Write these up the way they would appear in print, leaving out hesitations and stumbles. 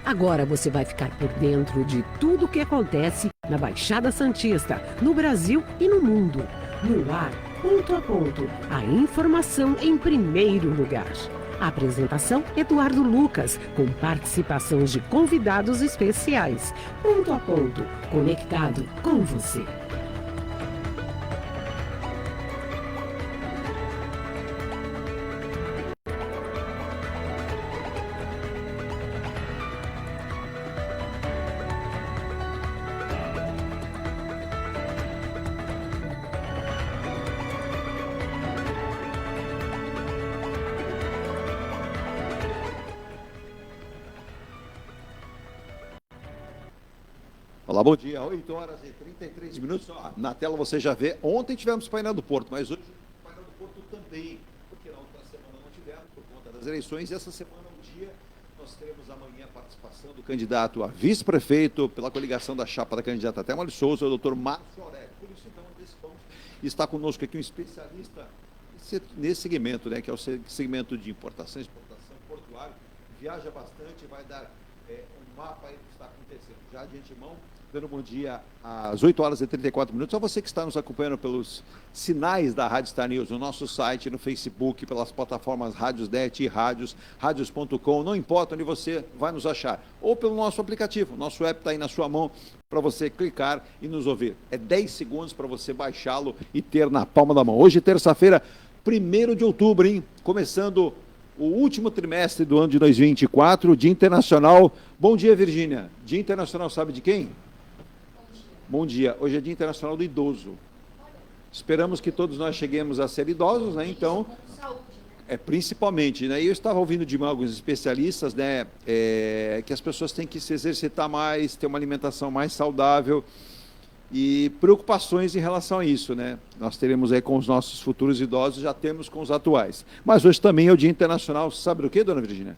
Agora você vai ficar por dentro de tudo o que acontece na Baixada Santista, no Brasil e no mundo. No ar, ponto a ponto, a informação em primeiro lugar. A apresentação, Eduardo Lucas, com participação de convidados especiais. Ponto a ponto, conectado com você. Olá, bom dia. 8 horas e 33 minutos. Na tela você já vê. Ontem tivemos o painel do Porto, mas hoje o painel do Porto também, porque na outra semana não tivemos, por conta das eleições. E essa semana, um dia, nós teremos amanhã a participação do candidato a vice-prefeito pela coligação da chapa da candidata Thelma de Souza, o doutor Márcio Aurélio. Por isso, então, está conosco aqui um especialista nesse segmento, né, que é o segmento de importação, exportação portuário. Viaja bastante, vai dar um mapa aí do que está acontecendo. Já de antemão, dando bom dia às 8 horas e 34 minutos. Só você que está nos acompanhando pelos sinais da Rádio Star News, no nosso site, no Facebook, pelas plataformas Rádios.net e Rádios.com, não importa onde você vai nos achar. Ou pelo nosso aplicativo, nosso app está aí na sua mão para você clicar e nos ouvir. É 10 segundos para você baixá-lo e ter na palma da mão. Hoje, terça-feira, 1º de outubro, hein? Começando o último trimestre do ano de 2024, Dia Internacional. Bom dia, Virgínia. Dia Internacional sabe de quem? Bom dia. Hoje é Dia Internacional do Idoso. Esperamos que todos nós cheguemos a ser idosos, né? Então, principalmente, né? Eu estava ouvindo de alguns especialistas, né? Que as pessoas têm que se exercitar mais, ter uma alimentação mais saudável e preocupações em relação a isso, né? Nós teremos aí com os nossos futuros idosos, já temos com os atuais. Mas hoje também é o Dia Internacional, sabe do que, dona Virgínia?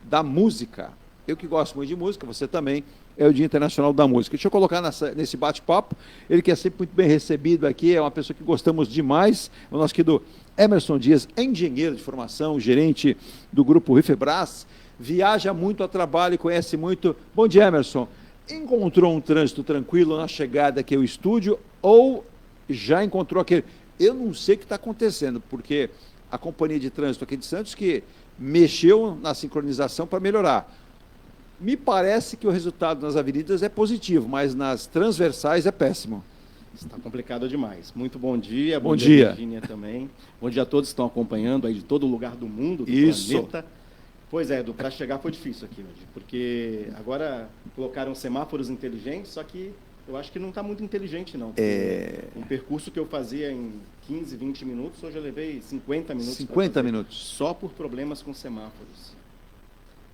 Da música. Eu que gosto muito de música, você também, é o Dia Internacional da Música. Deixa eu colocar nesse bate-papo, ele que é sempre muito bem recebido aqui, é uma pessoa que gostamos demais, o nosso querido Emerson Dias, engenheiro de formação, gerente do grupo Rifebras, viaja muito a trabalho e conhece muito. Bom dia, Emerson. Encontrou um trânsito tranquilo na chegada aqui ao estúdio ou já encontrou aquele... Eu não sei o que está acontecendo, porque a companhia de trânsito aqui de Santos que mexeu na sincronização para melhorar. Me parece que o resultado nas avenidas é positivo, mas nas transversais é péssimo. Está complicado demais. Muito bom dia. Bom dia, Virgínia também. Bom dia a todos que estão acompanhando aí de todo lugar do mundo, do planeta. Pois é, para chegar foi difícil aqui hoje, porque agora colocaram semáforos inteligentes, só que eu acho que não está muito inteligente, não. Um percurso que eu fazia em 15, 20 minutos, hoje eu levei 50 minutos. 50 minutos. Só por problemas com semáforos.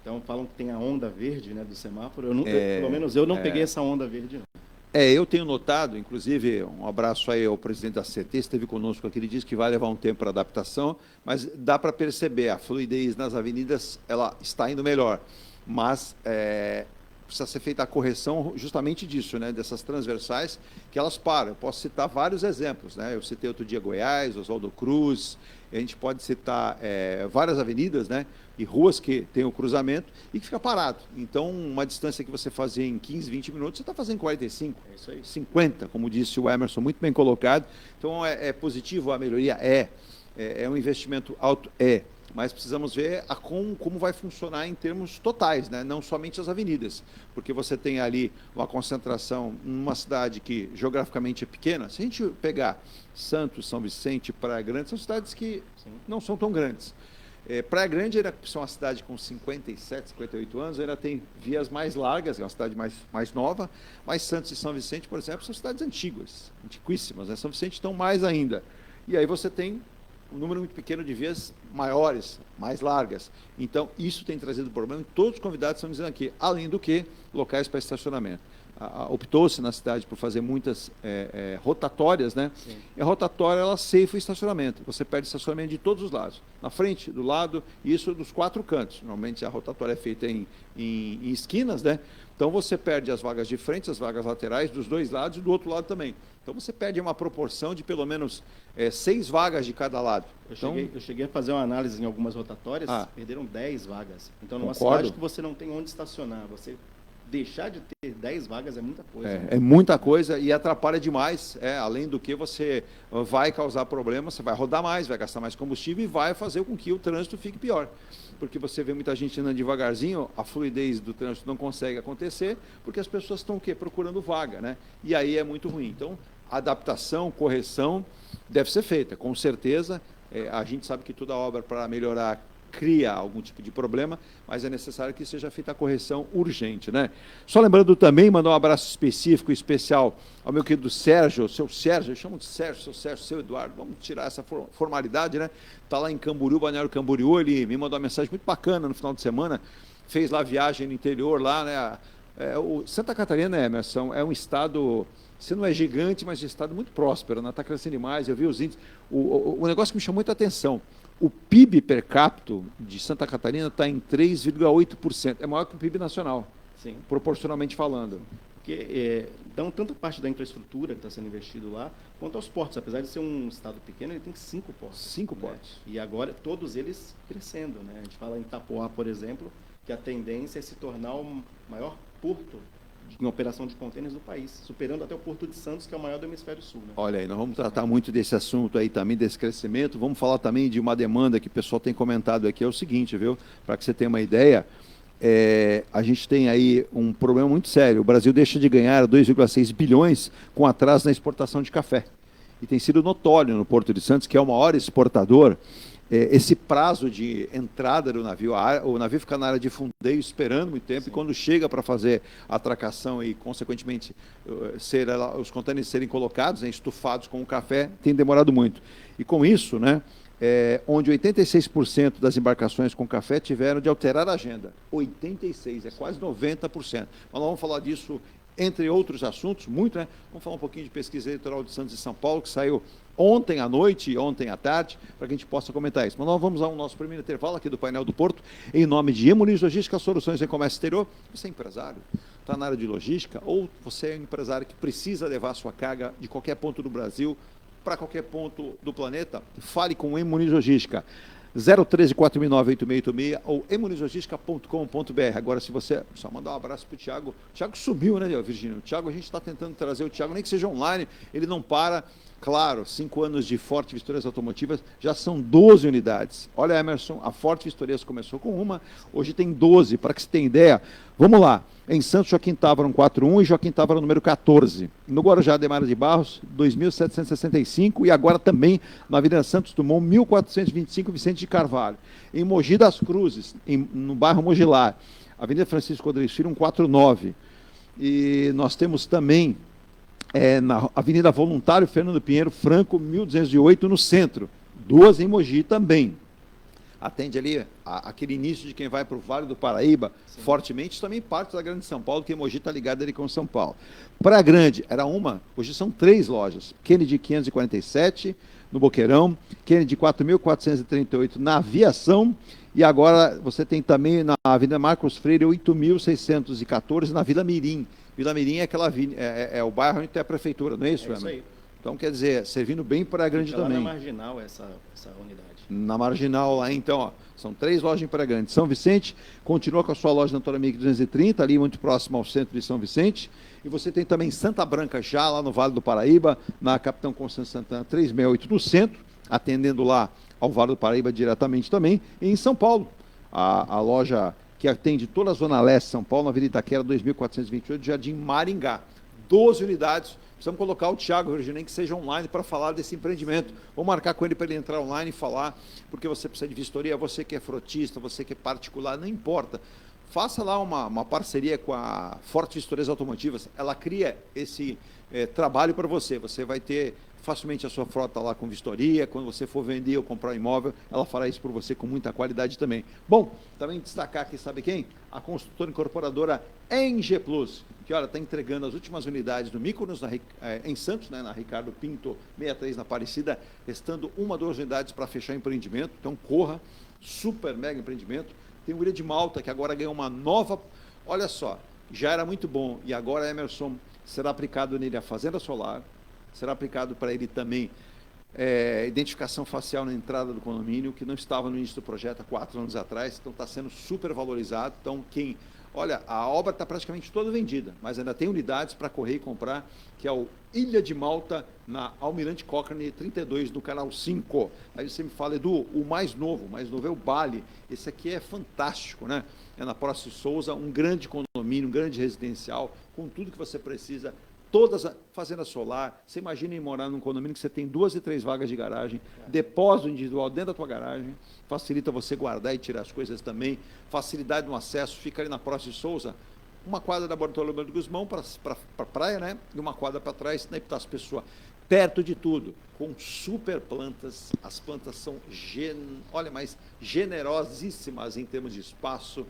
Então falam que tem a onda verde, né, do semáforo. Pelo menos eu não peguei essa onda verde, não. Eu tenho notado, inclusive, um abraço aí ao presidente da CT, esteve conosco aqui, ele disse que vai levar um tempo para adaptação, mas dá para perceber, a fluidez nas avenidas, ela está indo melhor, mas precisa ser feita a correção justamente disso, né, dessas transversais, que elas param. Eu posso citar vários exemplos, né, eu citei outro dia Goiás, Oswaldo Cruz, a gente pode citar várias avenidas, né, e ruas que tem o cruzamento e que fica parado. Então, uma distância que você fazia em 15, 20 minutos, você está fazendo em 45, é isso aí. 50, como disse o Emerson, muito bem colocado. Então, é positivo a melhoria? É um investimento alto? Mas precisamos ver como vai funcionar em termos totais, né? Não somente as avenidas, porque você tem ali uma concentração numa cidade que geograficamente é pequena. Se a gente pegar Santos, São Vicente, Praia Grande, são cidades que não são tão grandes. Praia Grande ainda é uma cidade com 57, 58 anos, ainda tem vias mais largas, é uma cidade mais nova, mas Santos e São Vicente, por exemplo, são cidades antigas, antiquíssimas, né? São Vicente estão mais ainda. E aí você tem um número muito pequeno de vias maiores, mais largas. Então, isso tem trazido problema, e todos os convidados estão dizendo aqui, além do que, locais para estacionamento. optou-se na cidade por fazer muitas rotatórias, né? Sim. E a rotatória, ela ceifa o estacionamento. Você perde estacionamento de todos os lados. Na frente, do lado, isso dos 4 cantos. Normalmente a rotatória é feita em esquinas, né? Então você perde as vagas de frente, as vagas laterais, dos 2 lados e do outro lado também. Então você perde uma proporção de pelo menos 6 vagas de cada lado. Eu cheguei a fazer uma análise em algumas rotatórias, perderam 10 vagas. Então numa Concordo. cidade que você não tem onde estacionar, você deixar de ter 10 vagas é muita coisa. É muita coisa e atrapalha demais. Além do que você vai causar problemas, você vai rodar mais, vai gastar mais combustível e vai fazer com que o trânsito fique pior. Porque você vê muita gente andando devagarzinho, a fluidez do trânsito não consegue acontecer, porque as pessoas estão o quê? Procurando vaga, né? E aí é muito ruim. Então, adaptação, correção deve ser feita, com certeza. A gente sabe que toda obra para melhorar cria algum tipo de problema, mas é necessário que seja feita a correção urgente, né? Só lembrando também, mandar um abraço específico, especial ao meu querido Sérgio, seu Sérgio, eu chamo de Sérgio, seu Eduardo, vamos tirar essa formalidade, né? Está lá em Camboriú, Balneário Camboriú, ele me mandou uma mensagem muito bacana no final de semana, fez lá viagem no interior, lá, né? O Santa Catarina, Emerson, é um estado, se não é gigante, mas é um estado muito próspero, né? Está crescendo demais, eu vi os índices, o negócio que me chamou muita atenção, o PIB per capita de Santa Catarina está em 3,8%. É maior que o PIB nacional, sim, proporcionalmente falando. Porque dão tanta parte da infraestrutura que está sendo investido lá, quanto aos portos. Apesar de ser um estado pequeno, ele tem 5 portos. 5 portos. E agora, todos eles crescendo, né? A gente fala em Itapoá, por exemplo, que a tendência é se tornar o maior porto em operação de contêineres do país, superando até o Porto de Santos, que é o maior do hemisfério sul. Né? Olha aí, nós vamos tratar muito desse assunto aí também, desse crescimento. Vamos falar também de uma demanda que o pessoal tem comentado aqui, é o seguinte, viu? Para que você tenha uma ideia, a gente tem aí um problema muito sério. O Brasil deixa de ganhar 2,6 bilhões com atraso na exportação de café. E tem sido notório no Porto de Santos, que é o maior exportador, esse prazo de entrada do navio, o navio fica na área de fundeio esperando muito tempo. Sim. E quando chega para fazer a atracação e, consequentemente, os contêineres serem colocados, estufados com o café, tem demorado muito. E com isso, né, onde 86% das embarcações com café tiveram de alterar a agenda. 86%, é quase 90%. Mas nós vamos falar disso, entre outros assuntos, muito, né? Vamos falar um pouquinho de pesquisa eleitoral de Santos e São Paulo, que saiu ontem à noite e ontem à tarde, para que a gente possa comentar isso. Mas nós vamos ao nosso primeiro intervalo aqui do Painel do Porto, em nome de Hemuniz Logística, Soluções em Comércio Exterior. Você é empresário, está na área de logística, ou você é um empresário que precisa levar sua carga de qualquer ponto do Brasil para qualquer ponto do planeta, fale com Hemuniz Logística. 013-469-8686 ou emunizlogistica.com.br. Agora, se você... Só mandar um abraço para o Thiago. O Thiago sumiu, né, Virgínio? O Thiago, a gente está tentando trazer o Thiago, nem que seja online, ele não para. Claro, 5 anos de Forte Vistorias Automotivas, já são 12 unidades. Olha, Emerson, a Forte Vistorias começou com uma, hoje tem 12, para que você tenha ideia. Vamos lá, em Santos, Joaquim Távora 141 e Joaquim Távora número 14. No Guarujá, Ademar de Barros, 2.765 e agora também na Avenida Santos Dumont, 1.425, Vicente de Carvalho. Em Mogi das Cruzes, no bairro Mogilar, Avenida Francisco Rodrigues Filho, 149. E nós temos também na Avenida Voluntário Fernando Pinheiro Franco, 1208, no centro. 2 em Mogi também. Atende ali aquele início de quem vai para o Vale do Paraíba, sim, fortemente, também parte da Grande São Paulo, que Mogi está ligado ali com São Paulo. Praia Grande, era uma, hoje são 3 lojas. Kennedy 547, no Boqueirão, Kennedy 4.438 na Aviação, e agora você tem também na Avenida Marcos Freire 8.614 na Vila Mirim. Vila Mirim é aquela o bairro onde tem a prefeitura, não é isso, isso aí. Então, quer dizer, servindo bem para a Grande também. Lá na Marginal essa unidade. Na Marginal lá, então, ó, são 3 lojas em Praia Grande. São Vicente continua com a sua loja na Antônio Henrique 230, ali muito próximo ao centro de São Vicente. E você tem também Santa Branca, já lá no Vale do Paraíba, na Capitão Constâncio Santana 368 no centro, atendendo lá ao Vale do Paraíba diretamente também. E em São Paulo, a loja que atende toda a Zona Leste de São Paulo, na Avenida Itaquera 2428, Jardim Maringá. 12 unidades. Precisamos colocar o Thiago Virginei, que seja online, para falar desse empreendimento. Vou marcar com ele para ele entrar online e falar, porque você precisa de vistoria, você que é frotista, você que é particular, não importa. Faça lá uma parceria com a Forte Vistorias Automotivas, ela cria esse trabalho para você. Você vai ter facilmente a sua frota lá com vistoria, quando você for vender ou comprar um imóvel, ela fará isso por você com muita qualidade também. Bom, também destacar aqui, sabe quem? A construtora incorporadora Eng Plus, que olha, está entregando as últimas unidades do Mykonos em Santos, né, na Ricardo Pinto 63 na Aparecida, restando 1 ou 2 unidades para fechar empreendimento, então corra, super mega empreendimento. Tem o Ilha de Malta, que agora ganhou uma nova, olha só, já era muito bom, e agora, Emerson, será aplicado nele a fazenda solar, será aplicado para ele também identificação facial na entrada do condomínio, que não estava no início do projeto há 4 anos atrás, então está sendo super valorizado. Então, olha, a obra está praticamente toda vendida, mas ainda tem unidades para correr e comprar, que é o Ilha de Malta, na Almirante Cochrane 32, do canal 5. Aí você me fala, Edu, o mais novo é o Bali. Esse aqui é fantástico, né? É na Próximo de Souza, um grande condomínio, um grande residencial, com tudo que você precisa. Todas a fazenda solar, você imagina em morar num condomínio que você tem 2 e 3 vagas de garagem, depósito individual dentro da tua garagem, facilita você guardar e tirar as coisas também, facilidade no acesso, fica ali na Próximo de Souza, uma quadra da Bartolomeu de Guzmão para a praia, né? E uma quadra para trás, na Epitácio Pessoa, perto de tudo, com super plantas, as plantas são, olha, mais generosíssimas em termos de espaço,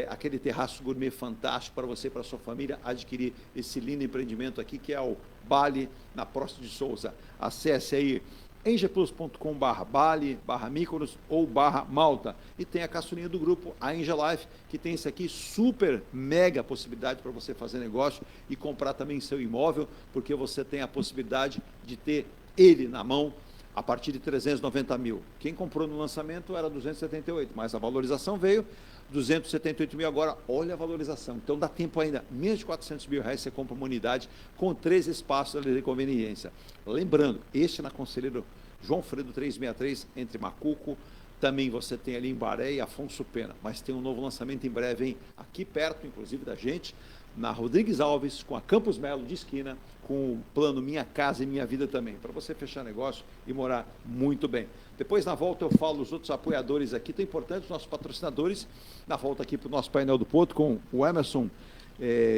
aquele terraço gourmet fantástico para você e para a sua família adquirir esse lindo empreendimento aqui, que é o Bali, na Próximo de Souza. Acesse aí engeplus.com/Bali, /Mykonos ou /Malta. E tem a caçulinha do grupo, a Engie Life, que tem esse aqui super mega possibilidade para você fazer negócio e comprar também seu imóvel, porque você tem a possibilidade de ter ele na mão a partir de 390 mil. Quem comprou no lançamento era 278, mas a valorização veio 278 mil agora, olha a valorização. Então dá tempo ainda, menos de 400 mil reais você compra uma unidade com 3 espaços de conveniência. Lembrando, este na Conselheiro João Fredo 363, entre Macuco, também você tem ali em Baré e Afonso Pena, mas tem um novo lançamento em breve, hein? Aqui perto, inclusive, da gente, na Rodrigues Alves, com a Campos Melo de esquina, com o plano Minha Casa e Minha Vida também, para você fechar negócio e morar muito bem. Depois, na volta, eu falo os outros apoiadores aqui, tão importantes, os nossos patrocinadores, na volta aqui para o nosso painel do Porto, com o Emerson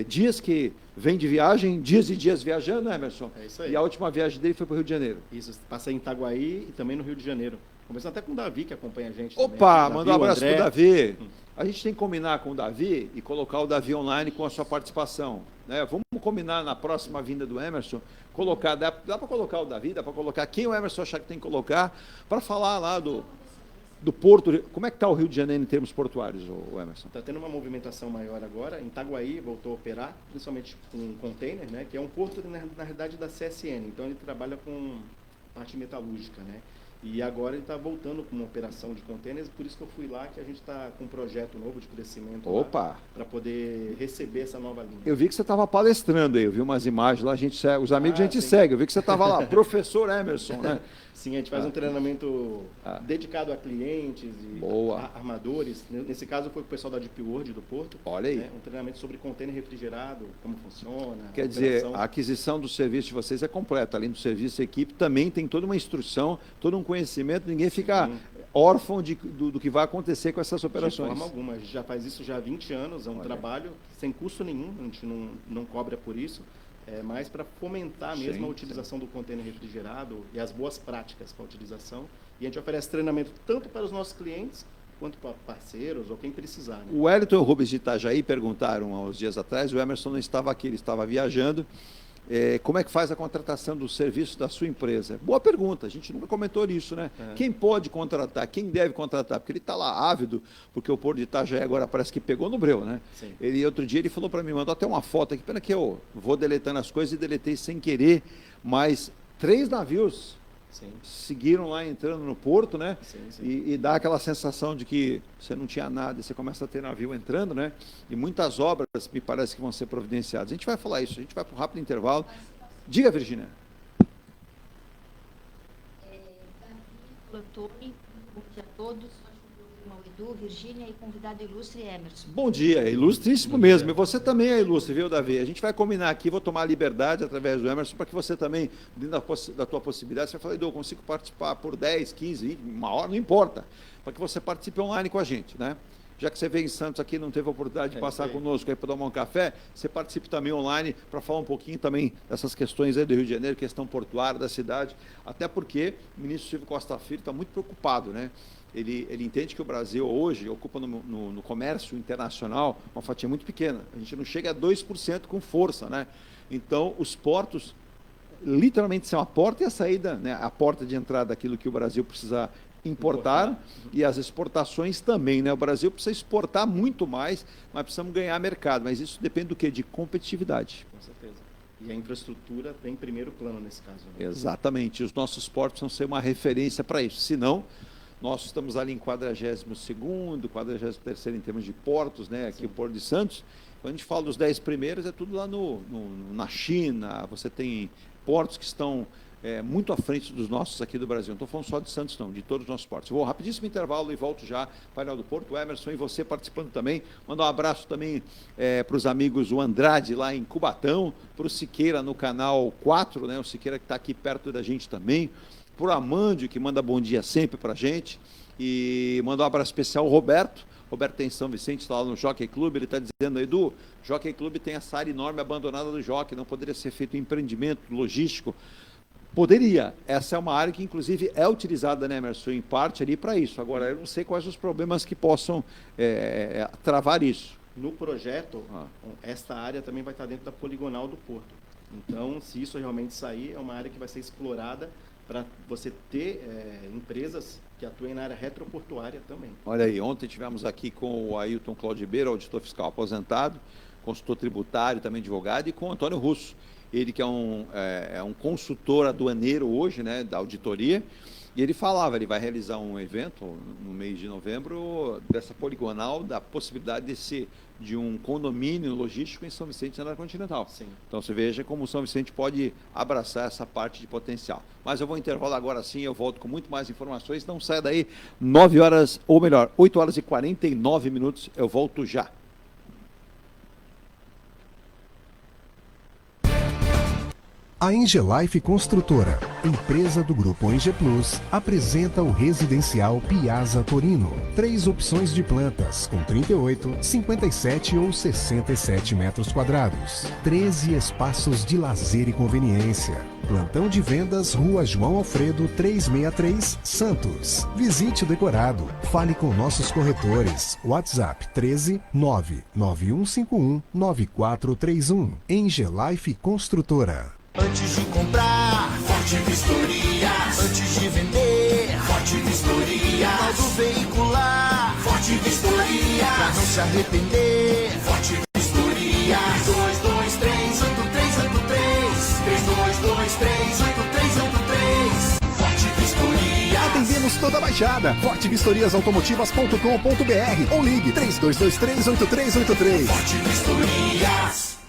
Dias, que vem de viagem, dias e dias viajando, né, Emerson? É isso aí. E a última viagem dele foi para o Rio de Janeiro. Isso, passa em Itaguaí e também no Rio de Janeiro. Começando até com o Davi, que acompanha a gente. Opa, também. mandar um abraço para o Davi. A gente tem que combinar com o Davi e colocar o Davi online com a sua participação, né? Vamos combinar na próxima vinda do Emerson, colocar, dá para colocar o Davi, dá para colocar quem o Emerson achar que tem que colocar, para falar lá do Porto. Como é que está o Rio de Janeiro em termos portuários, o Emerson? Está tendo uma movimentação maior agora. Em Itaguaí voltou a operar, principalmente com container, né? Que é um porto, na realidade, da CSN. Então, ele trabalha com parte metalúrgica, né? E agora ele está voltando com uma operação de containers, por isso que eu fui lá, que a gente está com um projeto novo de crescimento para poder receber essa nova linha. Eu vi que você estava palestrando aí, eu vi umas imagens lá, os amigos a gente segue, eu vi que você estava lá, professor Emerson, né? Sim, a gente faz um treinamento dedicado a clientes e armadores. Nesse caso foi o pessoal da Deep World do Porto. Olha aí. Né? Um treinamento sobre container refrigerado, como funciona. Quer dizer, a aquisição do serviço de vocês é completa. Além do serviço, a equipe também tem toda uma instrução, todo um conhecimento, ninguém fica órfão do que vai acontecer com essas operações. De forma alguma, a gente já faz isso já há 20 anos, é um trabalho sem custo nenhum, a gente não cobra por isso. É mais para fomentar mesmo a utilização do container refrigerado e as boas práticas para a utilização. E a gente oferece treinamento tanto para os nossos clientes, quanto para parceiros ou quem precisar. Né? O Wellington e o Rubens de Itajaí perguntaram há uns dias atrás, o Emerson não estava aqui, ele estava viajando. Como é que faz a contratação do serviço da sua empresa? Boa pergunta, a gente nunca comentou isso, né? Quem pode contratar, quem deve contratar? Porque ele está lá ávido, porque o Porto de Itajaí agora parece que pegou no breu, né? Sim. Outro dia ele falou para mim, mandou até uma foto aqui, pena que eu vou deletando as coisas e deletei sem querer, mas 3 navios seguiram lá entrando no porto, né? Sim. E dá aquela sensação de que você não tinha nada, e você começa a ter navio entrando, né? E muitas obras me parece que vão ser providenciadas. A gente vai falar isso, a gente vai para um rápido intervalo. Diga, Virgínia. Davi, bom dia a todos. Irmão Edu, Virgínia e convidado ilustre Emerson. Bom dia, ilustríssimo mesmo. E você também é ilustre, viu, Davi? A gente vai combinar aqui, vou tomar a liberdade através do Emerson, para que você também, dentro da tua possibilidade, você vai falar, Edu, eu consigo participar por 10, 15, 20, uma hora, não importa, para que você participe online com a gente, né? já que você veio em Santos aqui, não teve a oportunidade de passar conosco aí para tomar um café, você participe também online para falar um pouquinho também dessas questões aí do Rio de Janeiro, questão portuária da cidade, até porque o ministro Silvio Costa Filho está muito preocupado, né? Ele entende que o Brasil hoje ocupa no comércio internacional uma fatia muito pequena. A gente não chega a 2% com força, né? Então, os portos literalmente são a porta e a saída, né? A porta de entrada daquilo que o Brasil precisa importar e as exportações também, né? O Brasil precisa exportar muito mais, mas precisamos ganhar mercado. Mas isso depende do quê? De competitividade. Com certeza. E a infraestrutura vem em primeiro plano nesse caso, né? Exatamente. Os nossos portos precisam ser uma referência para isso. Senão, nós estamos ali em 42º, 43º em termos de portos, né? Aqui o Porto de Santos. Quando a gente fala dos 10 primeiros, é tudo lá na China. Você tem portos que estão muito à frente dos nossos aqui do Brasil. Não estou falando só de Santos, não, de todos os nossos portos. Vou rapidíssimo intervalo e volto já, painel do Porto. O Emerson e você participando também. Mandar um abraço também para os amigos, o Andrade lá em Cubatão, para o Siqueira no canal 4, né? O Siqueira que está aqui perto da gente também. Para o Amândio, que manda bom dia sempre para a gente. E mandar um abraço especial ao Roberto. Roberto tem São Vicente, está lá no Jockey Club, ele está dizendo, Edu, Jockey Club tem essa área enorme abandonada do Jockey, não poderia ser feito um empreendimento logístico? Poderia. Essa é uma área que, inclusive, é utilizada, né, Emerson, em parte ali para isso. Agora, eu não sei quais os problemas que possam travar isso. No projeto, esta área também vai estar dentro da poligonal do Porto. Então, se isso realmente sair, é uma área que vai ser explorada para você ter empresas que atuem na área retroportuária também. Olha aí, ontem tivemos aqui com o Ailton Claudibeira, auditor fiscal aposentado, consultor tributário, também advogado, e com o Antônio Russo, ele que é um consultor aduaneiro hoje, né, da auditoria, e ele falava, ele vai realizar um evento no mês de novembro dessa poligonal, da possibilidade de um condomínio logístico em São Vicente na área continental. Sim. Então você veja como São Vicente pode abraçar essa parte de potencial. Mas eu vou intervalo agora sim, eu volto com muito mais informações, não saia daí, 9 horas, ou melhor, 8 horas e 49 minutos, eu volto já. A Engelife Construtora, empresa do Grupo Enge Plus, apresenta o residencial Piazza Torino. 3 opções de plantas, com 38, 57 ou 67 metros quadrados. 13 espaços de lazer e conveniência. Plantão de vendas, Rua João Alfredo, 363, Santos. Visite o decorado. Fale com nossos corretores. WhatsApp 13 99151 9431. Engelife Construtora. Antes de comprar, Forte Vistorias. Antes de vender, Forte Vistorias. Auto veicular, Forte Vistorias. Pra não se arrepender, Forte Vistorias. 3223-8383. 3223-8383. Forte Vistorias. Atendemos toda a Baixada. fortevistoriasautomotivas.com.br ou ligue 3223-8383. Forte Vistorias.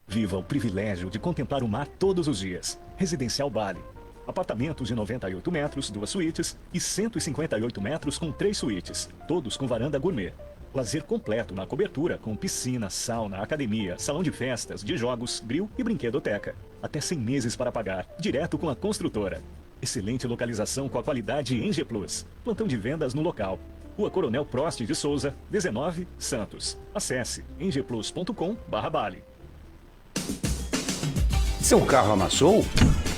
Viva o privilégio de contemplar o mar todos os dias. Residencial Bali. Apartamentos de 98 metros, 2 suítes e 158 metros com 3 suítes, todos com varanda gourmet. Lazer completo na cobertura com piscina, sauna, academia, salão de festas, de jogos, grill e brinquedoteca. Até 100 meses para pagar, direto com a construtora. Excelente localização com a qualidade Enge Plus. Plantão de vendas no local. Rua Coronel Prost de Souza, 19, Santos. Acesse engeplus.com/Bali. Seu carro amassou?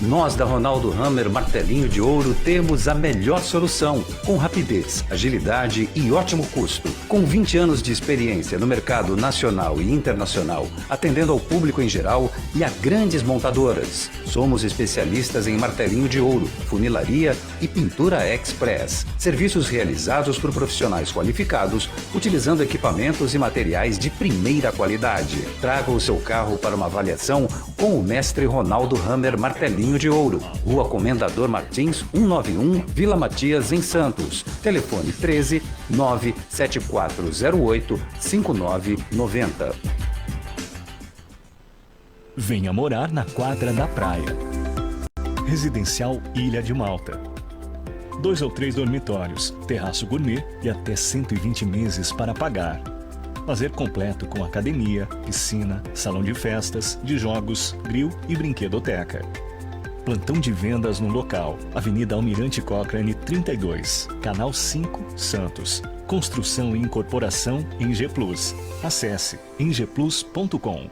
Nós da Ronaldo Hammer Martelinho de Ouro temos a melhor solução, com rapidez, agilidade e ótimo custo. Com 20 anos de experiência no mercado nacional e internacional, atendendo ao público em geral e a grandes montadoras. Somos especialistas em martelinho de ouro, funilaria e pintura express. Serviços realizados por profissionais qualificados, utilizando equipamentos e materiais de primeira qualidade. Traga o seu carro para uma avaliação com o mestre Ronaldo Hammer Martelinho de Ouro, Rua Comendador Martins, 191, Vila Matias, em Santos. Telefone 13 97408 5990. Venha morar na quadra da praia. Residencial Ilha de Malta. 2 ou 3 dormitórios, terraço gourmet e até 120 meses para pagar. Lazer completo com academia, piscina, salão de festas, de jogos, grill e brinquedoteca. Plantão de vendas no local. Avenida Almirante Cochrane 32, Canal 5, Santos. Construção e incorporação em G Plus. Acesse engeplus.com.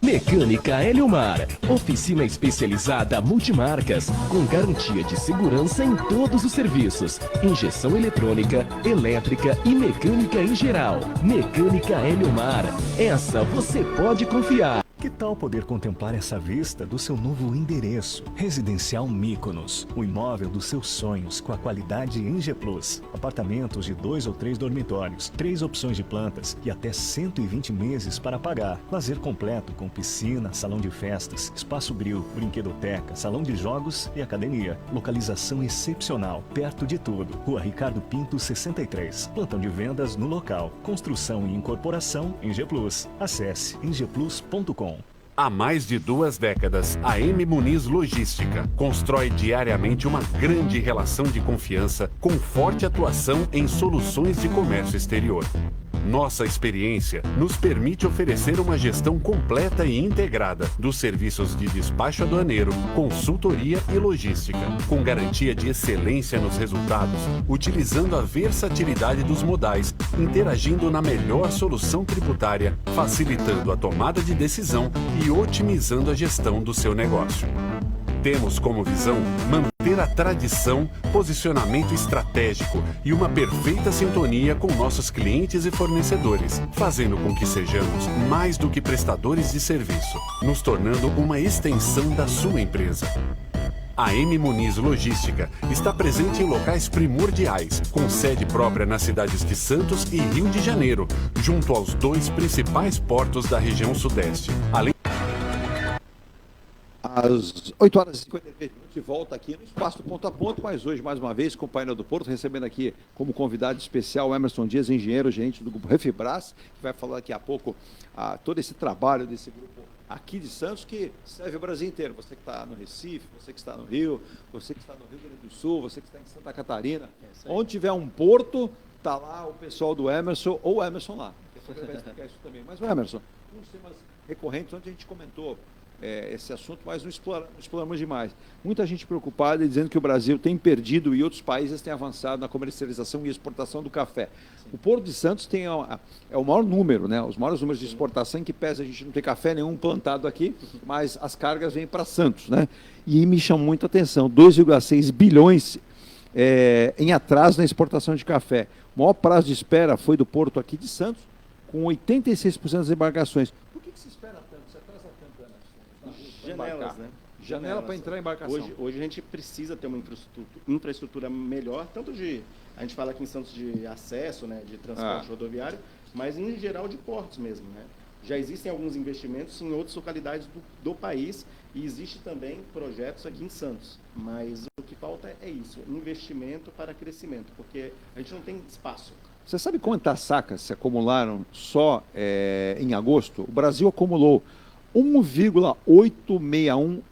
Mecânica Eliomar, oficina especializada multimarcas, com garantia de segurança em todos os serviços, injeção eletrônica, elétrica e mecânica em geral. Mecânica Eliomar, essa você pode confiar. Que tal poder contemplar essa vista do seu novo endereço? Residencial Mykonos, o imóvel dos seus sonhos com a qualidade em G Plus. Apartamentos de 2 ou 3 dormitórios, 3 opções de plantas e até 120 meses para pagar. Lazer completo com piscina, salão de festas, espaço grill, brinquedoteca, salão de jogos e academia. Localização excepcional, perto de tudo. Rua Ricardo Pinto 63. Plantão de vendas no local. Construção e incorporação em G Plus. Acesse engeplus.com. Há mais de 2 décadas, a M Muniz Logística constrói diariamente uma grande relação de confiança com forte atuação em soluções de comércio exterior. Nossa experiência nos permite oferecer uma gestão completa e integrada dos serviços de despacho aduaneiro, consultoria e logística, com garantia de excelência nos resultados, utilizando a versatilidade dos modais, interagindo na melhor solução tributária, facilitando a tomada de decisão e otimizando a gestão do seu negócio. Temos como visão manter a tradição, posicionamento estratégico e uma perfeita sintonia com nossos clientes e fornecedores, fazendo com que sejamos mais do que prestadores de serviço, nos tornando uma extensão da sua empresa. A M Muniz Logística está presente em locais primordiais, com sede própria nas cidades de Santos e Rio de Janeiro, junto aos 2 principais portos da região sudeste. Além Às 8 horas e 53 minutos, de volta aqui no Espaço do Ponto a Ponto, mas hoje, mais uma vez, com o painel do Porto, recebendo aqui como convidado especial o Emerson Dias, engenheiro, gerente do grupo Refibras, que vai falar daqui a pouco todo esse trabalho desse grupo aqui de Santos, que serve o Brasil inteiro. Você que está no Recife, você que está no Rio, você que está no Rio Grande do Sul, você que está em Santa Catarina. Onde tiver um porto, está lá o pessoal do Emerson, ou o Emerson lá. Você vai explicar isso também. Mas o Emerson, um dos temas recorrentes, onde a gente comentou esse assunto, mas não exploramos demais. Muita gente preocupada e dizendo que o Brasil tem perdido e outros países têm avançado na comercialização e exportação do café. Sim. O Porto de Santos tem o maior número, né? Os maiores números de exportação, que pesa a gente não tem café nenhum plantado aqui, mas as cargas vêm para Santos, né? E me chamou muita atenção, 2,6 bilhões em atraso na exportação de café. O maior prazo de espera foi do Porto aqui de Santos, com 86% das embarcações. Por que se espera tanto? Você atrasa tanto, Ana? Janelas, né? Janela para entrar em embarcação. Hoje a gente precisa ter uma infraestrutura melhor, tanto a gente fala aqui em Santos de acesso, né, de transporte rodoviário, mas em geral de portos mesmo, né? Já existem alguns investimentos em outras localidades do país e existe também projetos aqui em Santos, mas o que falta é isso, investimento para crescimento, porque a gente não tem espaço. Você sabe quantas sacas se acumularam só em agosto? O Brasil acumulou 1,861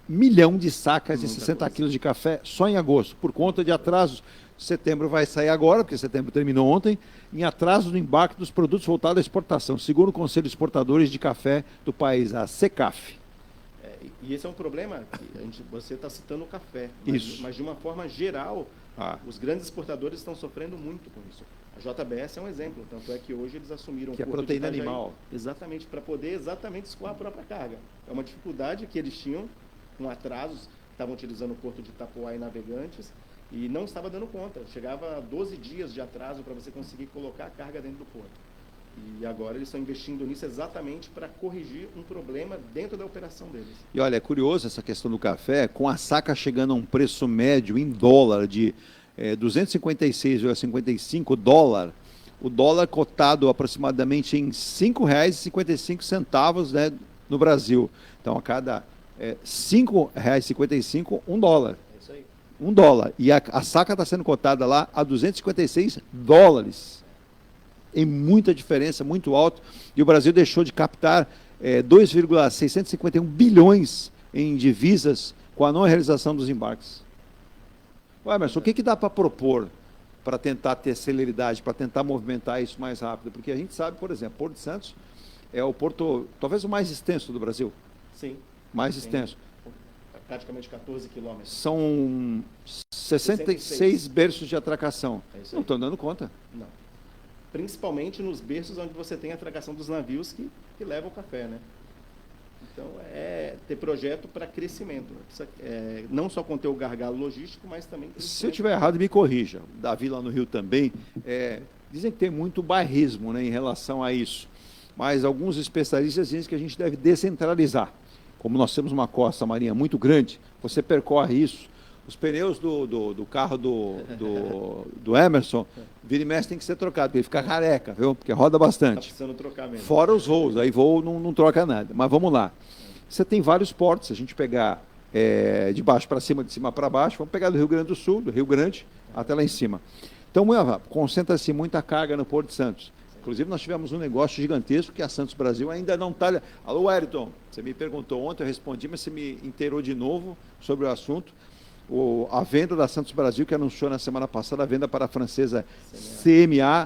milhão de sacas de 60 quilos de café só em agosto, por conta de atrasos. Setembro vai sair agora, porque setembro terminou ontem, em atraso no embarque dos produtos voltados à exportação, segundo o Conselho de Exportadores de Café do país, a SECAF. E esse é um problema, que você está citando o café, mas de uma forma geral, os grandes exportadores estão sofrendo muito com isso. A JBS é um exemplo, tanto é que hoje eles assumiram que é proteína animal. Exatamente, para poder escoar a própria carga. É uma dificuldade que eles tinham, com atrasos, estavam utilizando o porto de Itapoá e Navegantes, e não estava dando conta. Chegava a 12 dias de atraso para você conseguir colocar a carga dentro do porto. E agora eles estão investindo nisso exatamente para corrigir um problema dentro da operação deles. E olha, é curioso essa questão do café, com a saca chegando a um preço médio em dólar de 256,55 dólar, o dólar cotado aproximadamente em R$ 5,55, né, no Brasil. Então, a cada R$ 5,55, $1. É isso aí. $1. E a saca está sendo cotada lá a 256 dólares. Em muita diferença, muito alto. E o Brasil deixou de captar 2,651 bilhões em divisas com a não realização dos embarques. Ué, Emerson, o que dá para propor para tentar ter celeridade, para tentar movimentar isso mais rápido? Porque a gente sabe, por exemplo, Porto de Santos é o porto talvez o mais extenso do Brasil. Sim. Mais extenso. praticamente 14 quilômetros. São 66 berços de atracação. Não estão dando conta. Não. Principalmente nos berços onde você tem a atracação dos navios que levam o café, né? Então, é ter projeto para crescimento. Não só conter o gargalo logístico, mas também... Se eu estiver errado, me corrija. Davi, lá no Rio também. Dizem que tem muito bairrismo, né, em relação a isso. Mas alguns especialistas dizem que a gente deve descentralizar. Como nós temos uma costa marinha muito grande, você percorre isso. Os pneus do carro do Emerson, vira e mexe, tem que ser trocado, porque ele fica careca, viu? Porque roda bastante. Está precisando trocar mesmo. Fora os voos, aí voo não troca nada. Mas vamos lá. Você tem vários portos, se a gente pegar de baixo para cima, de cima para baixo, vamos pegar do Rio Grande do Sul, do Rio Grande, até lá em cima. Então, concentra-se muita carga no Porto de Santos. Inclusive, nós tivemos um negócio gigantesco que a Santos Brasil ainda não está... Alô, Wellington, você me perguntou ontem, eu respondi, mas você me inteirou de novo sobre o assunto. A venda da Santos Brasil, que anunciou na semana passada, a venda para a francesa CGM,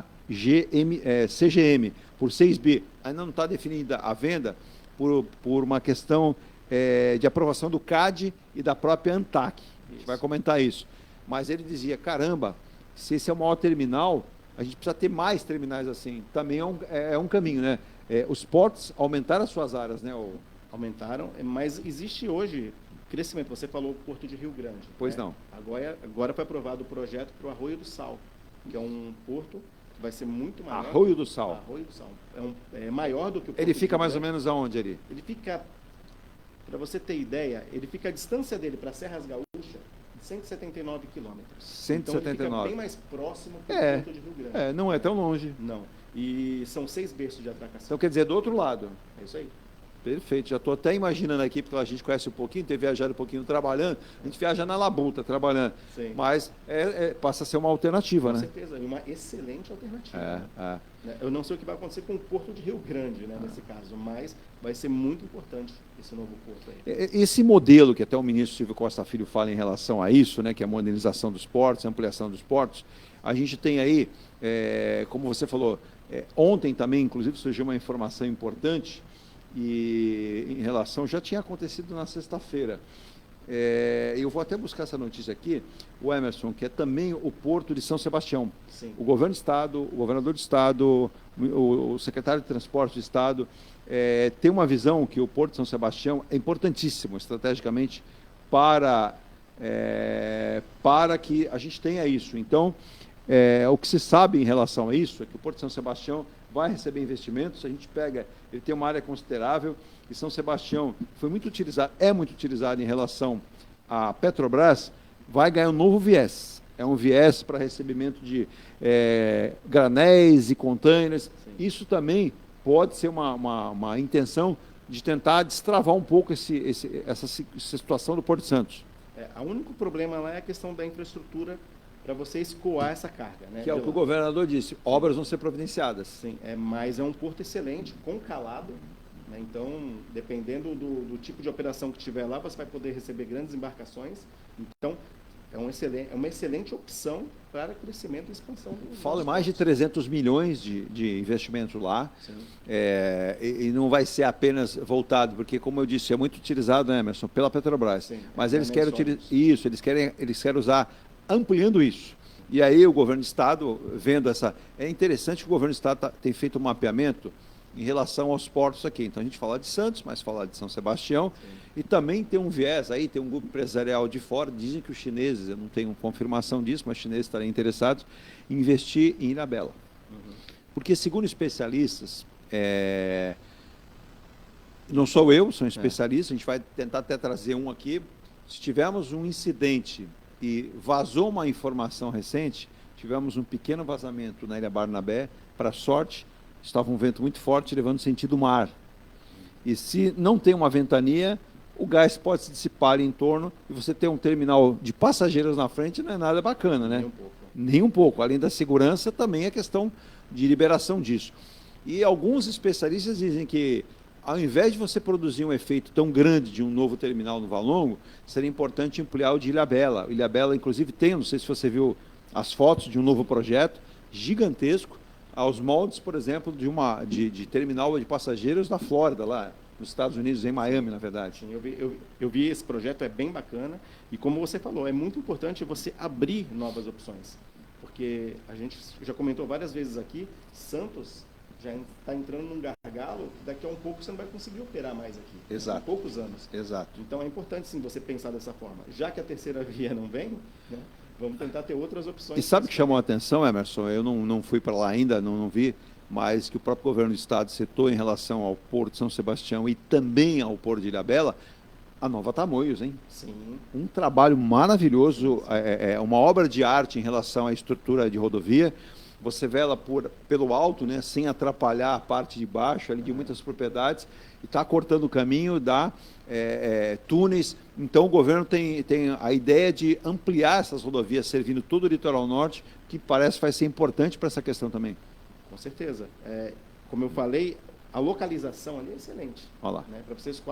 por 6 bi. Ainda não está definida a venda por uma questão de aprovação do CAD e da própria ANTAC. A gente vai comentar isso. Mas ele dizia, caramba, se esse é o maior terminal, a gente precisa ter mais terminais assim. Também é um caminho, né? Os portos aumentaram as suas áreas, né? Aumentaram, mas existe hoje crescimento. Você falou o Porto de Rio Grande. Pois não. Agora foi aprovado o projeto para o Arroio do Sal, que é um porto que vai ser muito maior. Arroio do Sal. Arroio do Sal. É maior do que o Porto. Ele fica mais ou menos aonde ali? Ele fica, para você ter ideia, ele fica a distância dele para Serras Gaúchas, 179 quilômetros. 179. Então ele fica bem mais próximo que o Porto de Rio Grande. Não é tão longe. Não. E são 6 berços de atracação. Então quer dizer, do outro lado. É isso aí. Perfeito, já estou até imaginando aqui, porque a gente conhece um pouquinho, ter viajado um pouquinho trabalhando, a gente viaja na labuta trabalhando. Sim. Mas passa a ser uma alternativa, né? Com certeza, e uma excelente alternativa. Eu não sei o que vai acontecer com o Porto de Rio Grande, né, nesse caso, mas vai ser muito importante esse novo porto aí. Esse modelo que até o ministro Silvio Costa Filho fala em relação a isso, né, que é a modernização dos portos, a ampliação dos portos, a gente tem aí, como você falou, ontem também, inclusive, surgiu uma informação importante, e em relação, já tinha acontecido na sexta-feira. Eu vou até buscar essa notícia aqui, o Emerson, que é também o Porto de São Sebastião. Sim. O governo do Estado, o governador do Estado, o secretário de Transporte do Estado, tem uma visão que o Porto de São Sebastião é importantíssimo estrategicamente para que a gente tenha isso. Então, o que se sabe em relação a isso é que o Porto de São Sebastião vai receber investimentos, a gente pega, ele tem uma área considerável, e São Sebastião foi muito utilizado, é muito utilizado em relação à Petrobras, vai ganhar um novo viés. É um viés para recebimento de granéis e containers. Sim. Isso também pode ser uma intenção de tentar destravar um pouco essa situação do Porto de Santos. O único problema lá é a questão da infraestrutura para você escoar essa carga. Né? Que é o que o governador disse, obras vão ser providenciadas. Sim, mas é um porto excelente, com calado, né? Então, dependendo do tipo de operação que tiver lá, você vai poder receber grandes embarcações. Então, é uma excelente opção para crescimento e expansão. Fala em mais de 300 milhões de investimento lá, e não vai ser apenas voltado, porque, como eu disse, é muito utilizado, né, Emerson, pela Petrobras. Sim, mas eles querem isso, eles querem usar ampliando isso. E aí o governo do Estado, vendo essa... É interessante que o governo do Estado tem feito um mapeamento em relação aos portos aqui. Então a gente fala de Santos, mas fala de São Sebastião. Sim. E também tem um viés aí, tem um grupo empresarial de fora, dizem que os chineses, eu não tenho confirmação disso, mas os chineses estariam interessados em investir em Ilhabela. Porque, segundo especialistas, não sou eu, são especialistas, a gente vai tentar até trazer um aqui. Se tivermos um incidente e vazou uma informação recente, tivemos um pequeno vazamento na Ilha Barnabé, para sorte, estava um vento muito forte, levando sentido mar. E se não tem uma ventania, o gás pode se dissipar em torno, e você ter um terminal de passageiros na frente não é nada bacana, né? Nem um pouco. Além da segurança, também é questão de liberação disso. E alguns especialistas dizem que, ao invés de você produzir um efeito tão grande de um novo terminal no Valongo, seria importante ampliar o de Ilhabela. O Ilhabela, inclusive, tem, não sei se você viu as fotos de um novo projeto, gigantesco, aos moldes, por exemplo, de terminal de passageiros da Flórida, lá, nos Estados Unidos, em Miami, na verdade. Sim, eu vi esse projeto, é bem bacana, e como você falou, é muito importante você abrir novas opções, porque a gente já comentou várias vezes aqui, Santos já está entrando num gargalo, daqui a um pouco você não vai conseguir operar mais aqui. Exato. Em poucos anos. Exato. Então é importante, sim, você pensar dessa forma. Já que a terceira via não vem, né, vamos tentar ter outras opções. E sabe o que chamou a atenção, Emerson? Eu não fui para lá ainda, não vi, mas que o próprio governo do estado citou em relação ao Porto de São Sebastião e também ao Porto de Ilhabela, a Nova Tamoios, hein? Sim. Um trabalho maravilhoso, uma obra de arte em relação à estrutura de rodovia. Você vê ela pelo alto, né, sem atrapalhar a parte de baixo ali de muitas propriedades, e está cortando o caminho, dá túneis. Então o governo tem a ideia de ampliar essas rodovias, servindo todo o litoral norte, que parece vai ser importante para essa questão também. Com certeza. Como eu falei, a localização ali é excelente. Olha lá. Né, para vocês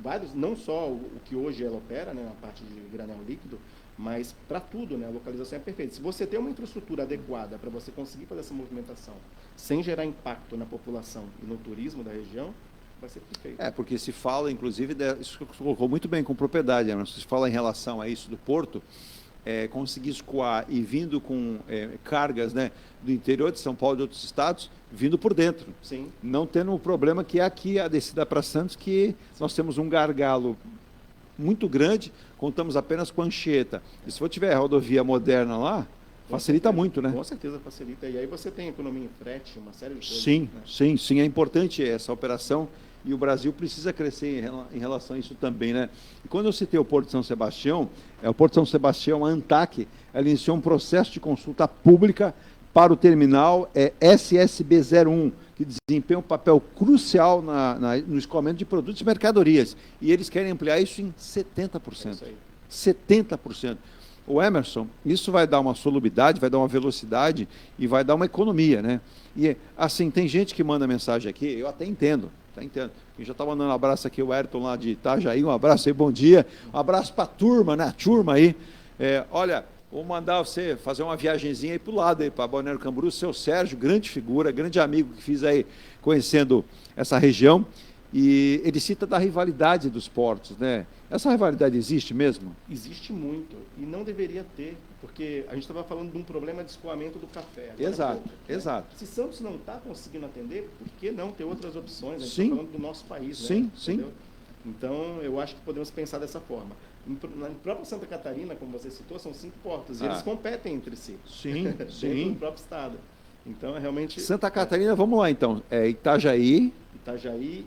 vários, não só o que hoje ela opera, né, na parte de granel líquido, mas para tudo, né, a localização é perfeita. Se você tem uma infraestrutura adequada para você conseguir fazer essa movimentação sem gerar impacto na população e no turismo da região, vai ser perfeito. Porque se fala, inclusive, isso você colocou muito bem com propriedade, né? Se fala em relação a isso do porto, conseguir escoar e vindo com cargas, né, do interior de São Paulo e de outros estados, vindo por dentro. Sim. Não tendo o problema que é aqui a descida para Santos, que nós temos um gargalo muito grande, contamos apenas com Anchieta. E se for tiver rodovia moderna lá, facilita muito, né? Com certeza facilita. E aí você tem economia em frete, uma série de coisas. Sim, né? sim, é importante essa operação e o Brasil precisa crescer em relação a isso também, né? E quando eu citei o Porto de São Sebastião, o Porto de São Sebastião, a ANTAQ, ela iniciou um processo de consulta pública para o terminal SSB01, que desempenha um papel crucial no escoamento de produtos e mercadorias. E eles querem ampliar isso em 70%. É isso aí. 70%. O Emerson, isso vai dar uma solubilidade, vai dar uma velocidade e vai dar uma economia, né? E, assim, tem gente que manda mensagem aqui, eu até entendo. Eu já estava mandando um abraço aqui, o Ayrton lá de Itajaí, um abraço aí, bom dia. Um abraço para a turma, né? A turma aí. Olha, vou mandar você fazer uma viagenzinha aí para o lado, para Balneário Camboriú, seu Sérgio, grande figura, grande amigo que fiz aí, conhecendo essa região. E ele cita da rivalidade dos portos, né? Essa rivalidade existe mesmo? Existe muito, e não deveria ter, porque a gente estava falando de um problema de escoamento do café. Exato, exato. Se Santos não está conseguindo atender, por que não ter outras opções? A gente Sim. está falando do nosso país, né? Sim, Entendeu? sim. Então, eu acho que podemos pensar dessa forma. Na própria Santa Catarina, como você citou, são 5 portos, e eles competem entre si. Sim, dentro sim. do próprio estado. Então, é realmente... Santa Catarina, vamos lá então. Itajaí,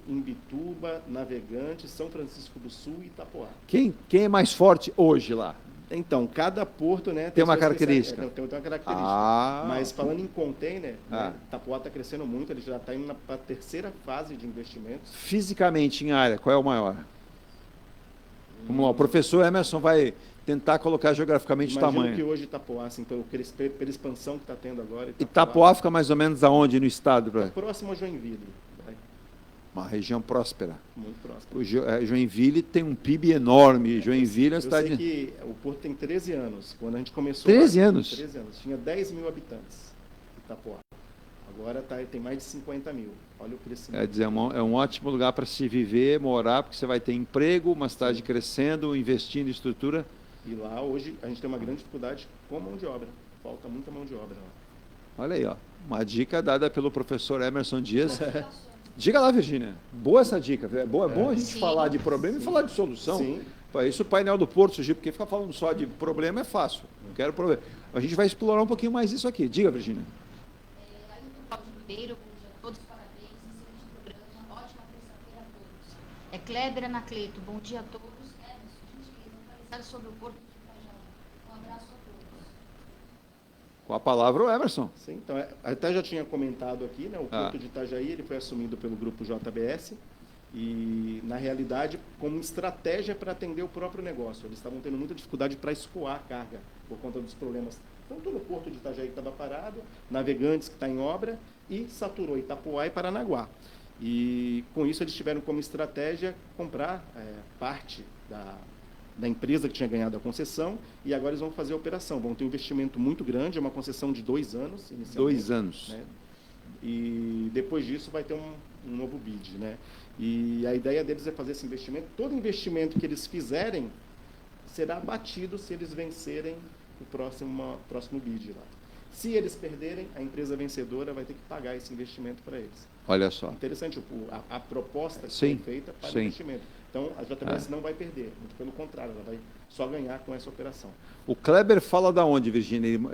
Imbituba, Navegantes, São Francisco do Sul e Itapoá. Quem é mais forte hoje lá? Então, cada porto, né, tem uma característica. Tem uma característica. Mas falando em container, né, Itapoá está crescendo muito, ele já está indo para a terceira fase de investimentos. Fisicamente, em área, qual é o maior? Vamos lá, o professor Emerson vai tentar colocar geograficamente o tamanho. Que hoje Itapoá, assim, pela expansão que está tendo agora. Itapoá fica mais ou menos aonde no estado? Próximo a Joinville. Uma região próspera. Muito próspera. Joinville tem um PIB enorme. Joinville é uma cidade... Eu sei que o Porto tem 13 anos. Quando a gente começou... 13 anos? 13 anos. Tinha 10 mil habitantes, Itapoá. Agora tem mais de 50 mil. Olha o crescimento. É dizer, é um ótimo lugar para se viver, morar, porque você vai ter emprego, uma cidade crescendo, investindo em estrutura. E lá, hoje, a gente tem uma grande dificuldade com mão de obra. Falta muita mão de obra lá. Olha aí, ó. Uma dica dada pelo professor Emerson Dias. Diga lá, Virgínia. Boa essa dica. É bom a gente falar de problema e falar de solução. Sim. Para isso o painel do Porto surgiu, porque ficar falando só de problema é fácil. Não quero problema. A gente vai explorar um pouquinho mais isso aqui. Diga, Virgínia. Aí no Paulo Ribeiro, todos os parabéns, excelente programa, ótima terça-feira a todos. Kleber Anacleto, bom dia a todos. Sobre o Porto de Itajaí. Um abraço a todos. Com a palavra o Emerson. Sim, então, até já tinha comentado aqui, né, o Porto de Itajaí ele foi assumido pelo grupo JBS e, na realidade, como estratégia para atender o próprio negócio. Eles estavam tendo muita dificuldade para escoar a carga por conta dos problemas. Tanto no Porto de Itajaí que estava parado, Navegantes que está em obra e saturou Itapoá e Paranaguá. E, com isso, eles tiveram como estratégia comprar parte da empresa que tinha ganhado a concessão, e agora eles vão fazer a operação. Vão ter um investimento muito grande, é uma concessão de 2 anos, inicialmente. 2 anos. Né? e depois disso vai ter um novo bid, né? E a ideia deles é fazer esse investimento. Todo investimento que eles fizerem será abatido se eles vencerem o próximo bid lá. Se eles perderem, a empresa vencedora vai ter que pagar esse investimento para eles. Olha só. Interessante a proposta que Sim, foi feita para sim. o investimento. Então, a JBS não vai perder, muito pelo contrário, ela vai só ganhar com essa operação. O Kleber fala da onde, Virgínia? De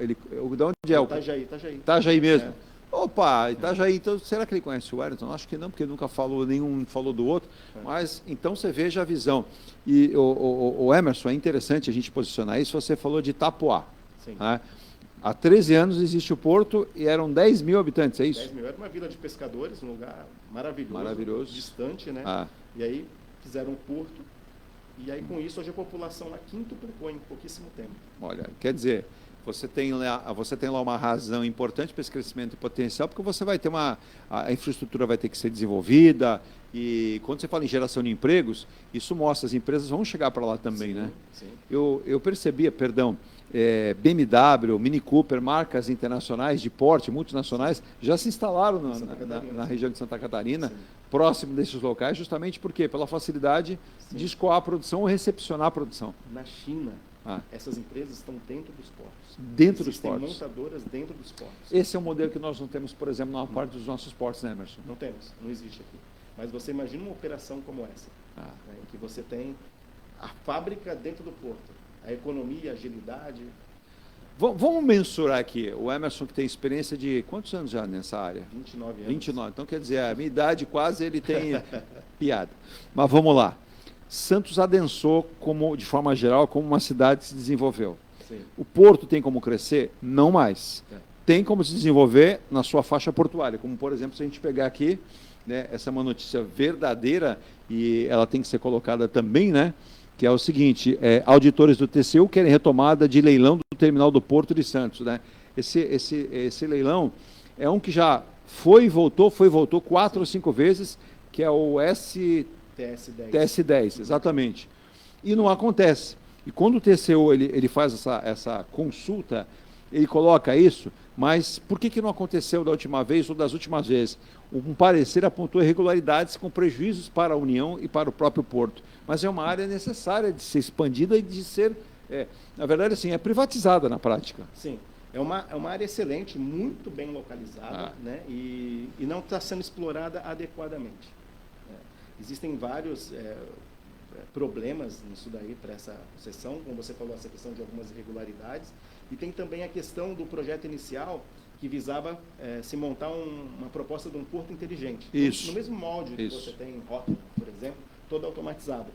onde é? Itajaí. Itajaí mesmo. É. Opa, Itajaí, então será que ele conhece o Wellington? Acho que não, porque nunca falou, nenhum falou do outro, mas então você veja a visão. E o Emerson, é interessante a gente posicionar isso, você falou de Itapoá. Sim. Né? Há 13 anos existe o porto e eram 10 mil habitantes, é isso? 10 mil, era uma vila de pescadores, um lugar maravilhoso. Distante, né? E aí fizeram um porto, e aí com isso hoje a população lá quintuplicou em pouquíssimo tempo. Olha, quer dizer, você tem lá uma razão importante para esse crescimento e potencial, porque você vai ter a infraestrutura vai ter que ser desenvolvida, e quando você fala em geração de empregos, isso mostra, as empresas vão chegar para lá também, sim, né? Sim. Eu percebia, BMW, Mini Cooper, marcas internacionais de porte, multinacionais, já se instalaram na região de Santa Catarina, sim, próximo desses locais, justamente porque pela facilidade sim, de escoar a produção ou recepcionar a produção. Na China, essas empresas estão dentro dos portos. Dentro dos portos. Existem montadoras dentro dos portos. Esse é um modelo que nós não temos, por exemplo, na parte dos nossos portos, né, Emerson? Não temos, não existe aqui. Mas você imagina uma operação como essa, né, em que você tem a fábrica dentro do porto, a economia, a agilidade. Vamos mensurar aqui. O Emerson, que tem experiência de quantos anos já nessa área? 29 anos. 29. Então, quer dizer, a minha idade quase ele tem piada. Mas vamos lá. Santos adensou, de forma geral, como uma cidade se desenvolveu. Sim. O porto tem como crescer? Não mais. Tem como se desenvolver na sua faixa portuária, como, por exemplo, se a gente pegar aqui, né, essa é uma notícia verdadeira e ela tem que ser colocada também, né? Que é o seguinte, auditores do TCU querem retomada de leilão do terminal do Porto de Santos, né? Esse leilão é um que já foi e voltou 4 ou 5 vezes, que é o TS10, exatamente. E não acontece. E quando o TCU ele faz essa consulta, ele coloca isso, mas por que não aconteceu da última vez ou das últimas vezes? Um parecer apontou irregularidades com prejuízos para a União e para o próprio Porto. Mas é uma área necessária de ser expandida e de ser, na verdade, assim, é privatizada na prática. Sim, é uma área excelente, muito bem localizada, né? E não está sendo explorada adequadamente. Existem vários problemas nisso daí para essa concessão, como você falou, essa questão de algumas irregularidades, e tem também a questão do projeto inicial que visava se montar uma proposta de um porto inteligente. Isso. No mesmo molde que você tem em Rotterdam, por exemplo, todo automatizado.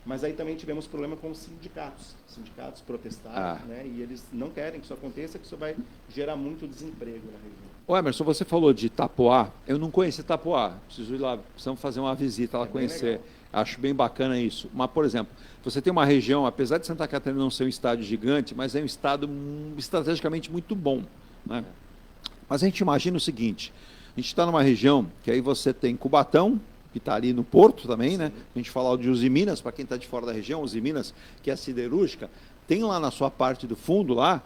Mas aí também tivemos problema com os sindicatos. Os sindicatos protestaram, né, e eles não querem que isso aconteça, que isso vai gerar muito desemprego na região. Ô Emerson, você falou de Itapoá. Eu não conheci Itapoá. Preciso ir lá, precisamos fazer uma visita lá conhecer. Legal. Acho bem bacana isso. Mas, por exemplo, você tem uma região, apesar de Santa Catarina não ser um estado gigante, mas é um estado estrategicamente muito bom, né? Mas a gente imagina o seguinte, a gente está numa região que aí você tem Cubatão, que está ali no porto também, né? A gente fala de Usiminas, para quem está de fora da região, Usiminas, que é a siderúrgica, tem lá na sua parte do fundo lá.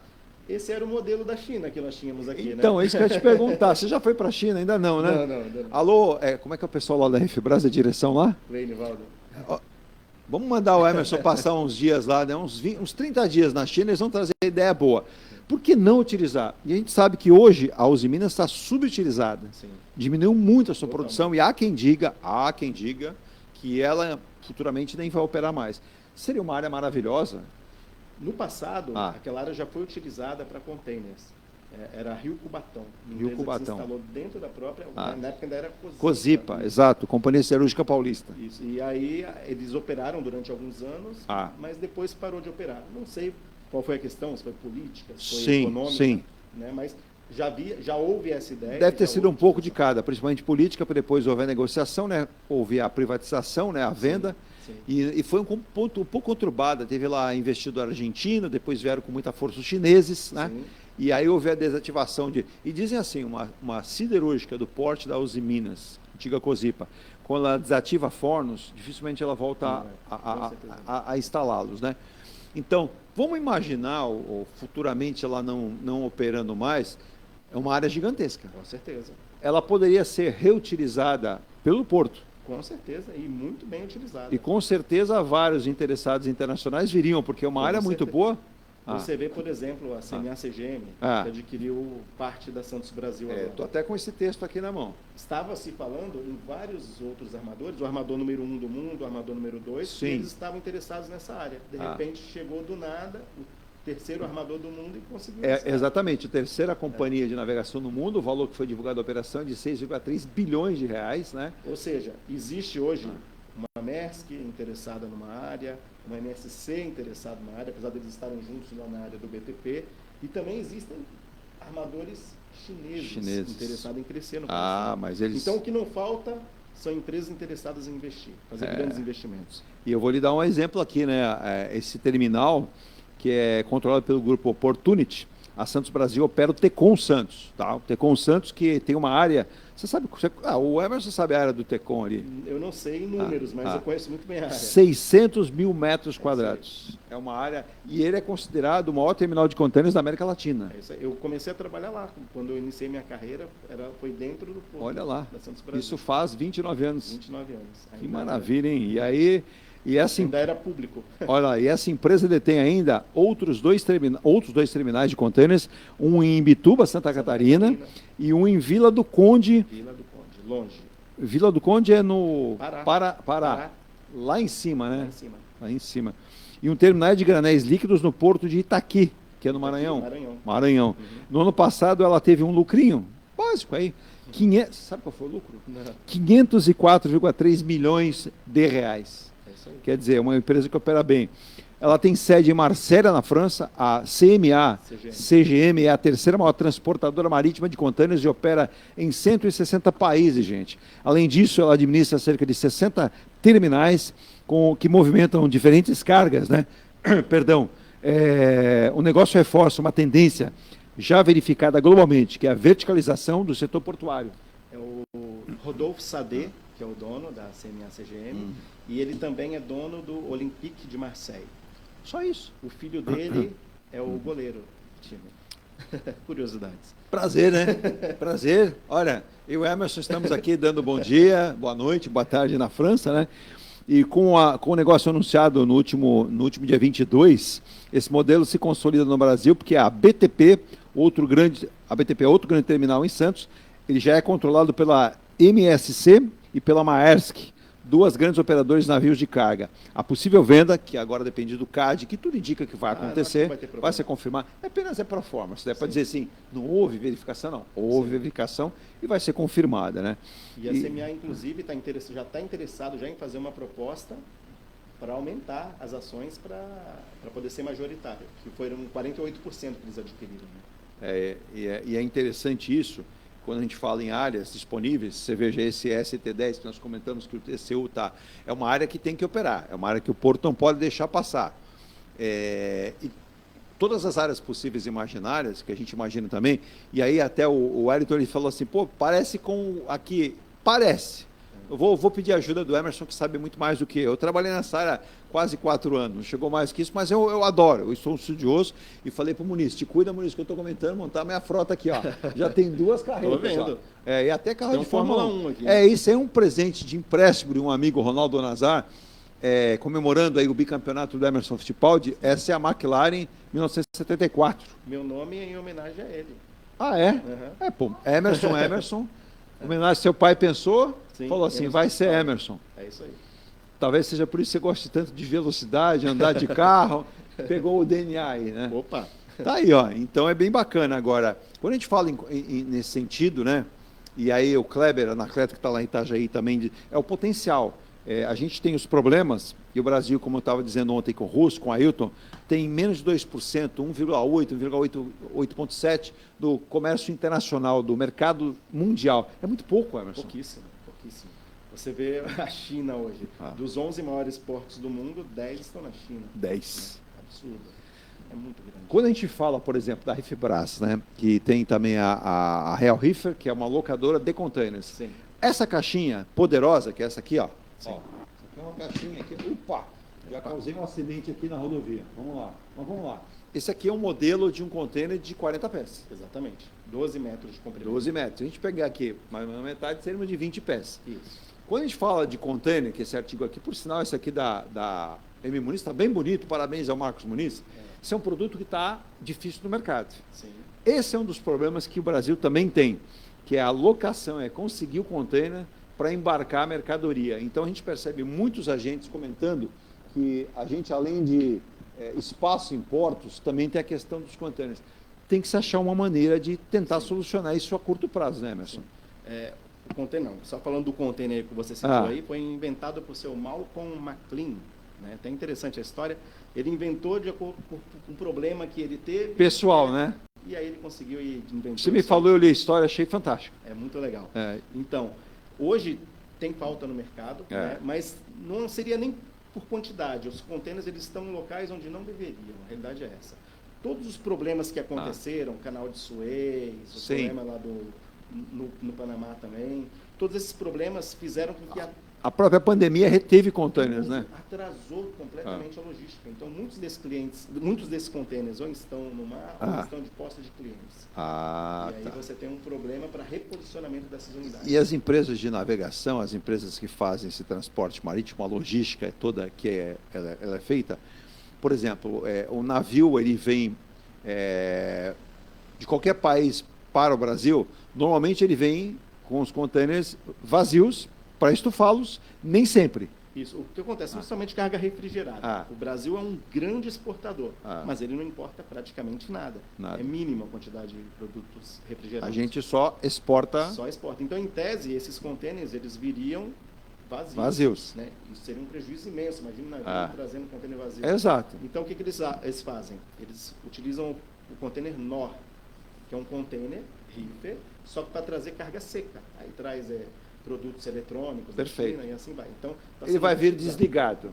Esse era o modelo da China que nós tínhamos aqui, então, né? é isso que eu ia te perguntar. Você já foi para a China? Ainda não, né? Não. Alô, como é que é o pessoal lá da Refibras, a direção lá? Nivaldo. Vamos mandar o Emerson passar uns dias lá, né? uns 30 dias na China, eles vão trazer ideia boa. Por que não utilizar? E a gente sabe que hoje a Usiminas está subutilizada. Sim. Diminuiu muito a sua produção e há quem diga que ela futuramente nem vai operar mais. Seria uma área maravilhosa. No passado, aquela área já foi utilizada para containers. Era Rio Cubatão. Rio Cubatão. Se instalou dentro da própria, na época ainda era Cozipa, exato, Companhia Siderúrgica Paulista. Isso. E aí eles operaram durante alguns anos, mas depois parou de operar. Não sei qual foi a questão, se foi política, se foi econômica. Sim. Né? Mas já houve essa ideia. Deve ter sido um pouco de cada, principalmente política, para depois houve a negociação, né? Houve a privatização, né? A venda. Sim. E foi um ponto um pouco conturbada. Teve lá investidor argentino, depois vieram com muita força os chineses, né? E aí houve a desativação de... E dizem assim, uma siderúrgica do porte da Usiminas, antiga Cozipa, quando ela desativa fornos, dificilmente ela volta a instalá-los, né? Então, vamos imaginar, ou futuramente ela não operando mais, é uma área gigantesca. Com certeza. ela poderia ser reutilizada pelo Porto. Com certeza, e muito bem utilizada. E com certeza vários interessados internacionais viriam, porque é uma área muito boa. Você vê, por exemplo, a CMA-CGM, que adquiriu parte da Santos Brasil agora. Estou até com esse texto aqui na mão. Estava se falando em vários outros armadores, o armador número 1 do mundo, o armador número 2, que eles estavam interessados nessa área. De repente, chegou do nada o terceiro armador do mundo e conseguiu. Exatamente, a terceira companhia de navegação no mundo, o valor que foi divulgado da operação é de 6,3 bilhões de reais, né? Ou seja, existe hoje uma Maersk interessada numa área, uma MSC interessada numa área, apesar deles estarem juntos lá na área do BTP, e também existem armadores chineses. Interessados em crescer no país. Mas eles... Então, o que não falta são empresas interessadas em investir, fazer grandes investimentos. E eu vou lhe dar um exemplo aqui, né? Esse terminal, que é controlado pelo grupo Opportunity, a Santos Brasil opera o Tecon Santos, tá? O Tecon Santos que tem uma área... Você sabe... o Emerson sabe a área do Tecon ali? Eu não sei em números, mas eu conheço muito bem a área. 600 mil metros quadrados. É uma área... E ele é considerado o maior terminal de contêineres da América Latina. Eu comecei a trabalhar lá. Quando eu iniciei minha carreira, foi dentro do porto. Olha lá. Da Santos Brasil. Isso faz 29 anos. 29 anos. Que maravilha, hein? E aí... Ainda era público. Olha, e essa empresa detém ainda outros dois terminais de contêineres, um em Imbituba, Santa Catarina, e um em Vila do Conde. Vila do Conde, longe. Vila do Conde é no Pará. Lá em cima, né? Lá em cima. E um terminal de granéis líquidos no porto de Itaqui, que é no Maranhão. Maranhão. No ano passado ela teve um lucrinho básico aí. Sabe qual foi o lucro? 504,3 milhões de reais. Quer dizer, é uma empresa que opera bem. Ela tem sede em Marselha, na França. A CMA-CGM é a terceira maior transportadora marítima de contêineres e opera em 160 países, gente. Além disso, ela administra cerca de 60 terminais que movimentam diferentes cargas, né? Perdão. O negócio reforça uma tendência já verificada globalmente, que é a verticalização do setor portuário. É o Rodolphe Sade, que é o dono da CMA-CGM, e ele também é dono do Olympique de Marseille. Só isso. O filho dele é o goleiro do time. Curiosidades. Prazer, né? Prazer. Olha, eu e o Emerson estamos aqui dando bom dia, boa noite, boa tarde na França, né? E com o negócio anunciado no último dia 22, esse modelo se consolida no Brasil, porque a BTP é outro grande terminal em Santos, ele já é controlado pela MSC e pela Maersk, duas grandes operadoras de navios de carga. A possível venda, que agora depende do CAD, que tudo indica que vai acontecer, vai ser confirmado. Apenas é pro forma. Você deve para dizer assim, não houve verificação, não. Houve verificação e vai ser confirmada, né? E a CMA, inclusive, já está interessado já em fazer uma proposta para aumentar as ações para poder ser majoritário, que foram 48% que eles adquiriram. Né? E é interessante isso. Quando a gente fala em áreas disponíveis, você veja esse ST10 que nós comentamos que o TCU está, é uma área que tem que operar, é uma área que o Porto não pode deixar passar. E todas as áreas possíveis e imaginárias, que a gente imagina também, e aí até o Wellington ele falou assim, parece com aqui, parece. Eu vou pedir a ajuda do Emerson, que sabe muito mais do que eu. Eu trabalhei nessa área quase 4 anos, não chegou mais que isso, mas eu adoro, eu sou um estudioso e falei para o Muniz, te cuida, Muniz, que eu estou comentando, montar a minha frota aqui, ó. Já tem 2 carreiras. Estou vendo. E até carro de Fórmula 1 aqui. Isso é um presente de empréstimo de um amigo, Ronaldo Nazar, comemorando aí o bicampeonato do Emerson Fittipaldi. Essa é a McLaren 1974. Meu nome é em homenagem a ele. Ah, é? Uhum. Emerson. Homenagem, seu pai pensou, falou assim, vai ser Emerson. É isso aí. Talvez seja por isso que você goste tanto de velocidade, andar de carro, pegou o DNA aí, né? Opa! Tá aí, ó. Então é bem bacana. Agora, quando a gente fala nesse sentido, né? E aí o Kleber, anacleta que está lá em Itajaí também, é o potencial. A gente tem os problemas, e o Brasil, como eu estava dizendo ontem com o Russo, com o Ailton, tem menos de 2%, 1,8%, do comércio internacional, do mercado mundial. É muito pouco, Emerson. Pouquíssimo. Você vê a China hoje. Dos 11 maiores portos do mundo, 10 estão na China. 10. Absurdo. É muito grande. Quando a gente fala, por exemplo, da Rifbras, né, que tem também a Real Rifer, que é uma locadora de containers. Sim. Essa caixinha poderosa, que é essa aqui, ó. Sim. Essa aqui é uma caixinha aqui. Já causei um acidente aqui na rodovia. Vamos lá. Esse aqui é um modelo de um container de 40 pés. Exatamente. 12 metros de comprimento. 12 metros. Se a gente pegar aqui, mais ou menos metade, seria de 20 pés. Isso. Quando a gente fala de container, que esse artigo aqui, por sinal, esse aqui da M. Muniz está bem bonito, parabéns ao Marcos Muniz. Esse é um produto que está difícil no mercado. Sim. Esse é um dos problemas que o Brasil também tem, que é a locação, é conseguir o container para embarcar a mercadoria. Então, a gente percebe muitos agentes comentando que a gente, além de espaço em portos, também tem a questão dos containers. Tem que se achar uma maneira de tentar solucionar isso a curto prazo, né, Emerson? O container, não. Só falando do container que você citou aí, foi inventado por seu Malcolm McLean. Né? Até interessante a história. Ele inventou de acordo com um problema que ele teve. Pessoal, né? E aí ele conseguiu inventar. Você me falou, eu li a história, achei fantástico. É muito legal. Então, hoje tem falta no mercado, né? Mas não seria nem por quantidade. Os containers eles estão em locais onde não deveriam. A realidade é essa. Todos os problemas que aconteceram, o canal de Suez, o problema lá no Panamá também, todos esses problemas fizeram com que a própria pandemia reteve containers, né? Atrasou completamente a logística. Então, muitos desses containers ou estão no mar ou estão de posse de clientes. E aí você tem um problema para reposicionamento dessas unidades. E as empresas de navegação, as empresas que fazem esse transporte marítimo, a logística toda que ela é feita, por exemplo, o navio ele vem de qualquer país para o Brasil, normalmente ele vem com os containers vazios para estufá-los, nem sempre. Isso. O que acontece? Principalmente carga refrigerada. O Brasil é um grande exportador, mas ele não importa praticamente nada. É mínima a quantidade de produtos refrigerados. A gente só exporta... Só exporta. Então, em tese, esses containers, eles viriam vazios. Né? Isso seria um prejuízo imenso. Imagina um navio trazendo um container vazio. Exato. Então, o que eles fazem? Eles utilizam o container NOR, que é um container reefer, só que para trazer carga seca. Aí traz produtos eletrônicos, perfeito, China, e assim vai. Então, ele vai vir desligado.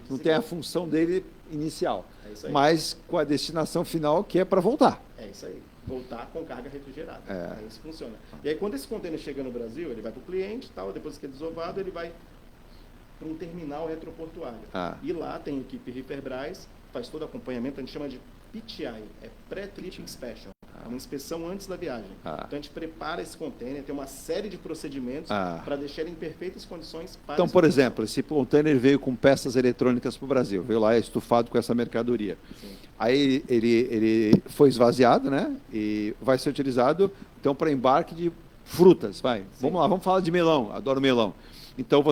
Não tem a função dele inicial, mas com a destinação final que é para voltar. É isso aí. Voltar com carga refrigerada. É isso que funciona. E aí, quando esse container chega no Brasil, ele vai para o cliente, depois que é desovado, ele vai para um terminal retroportuário. E lá tem a equipe Reeferbras, faz todo o acompanhamento, a gente chama de PTI, Pré-Trip Inspection. É uma inspeção antes da viagem. Então, a gente prepara esse container, tem uma série de procedimentos para deixar ele em perfeitas condições para... Então, por exemplo, esse container veio com peças eletrônicas para o Brasil, veio lá estufado com essa mercadoria. Sim. Aí ele foi esvaziado, né? E vai ser utilizado, então, para embarque de frutas. Vamos lá, vamos falar de melão, adoro melão. Então,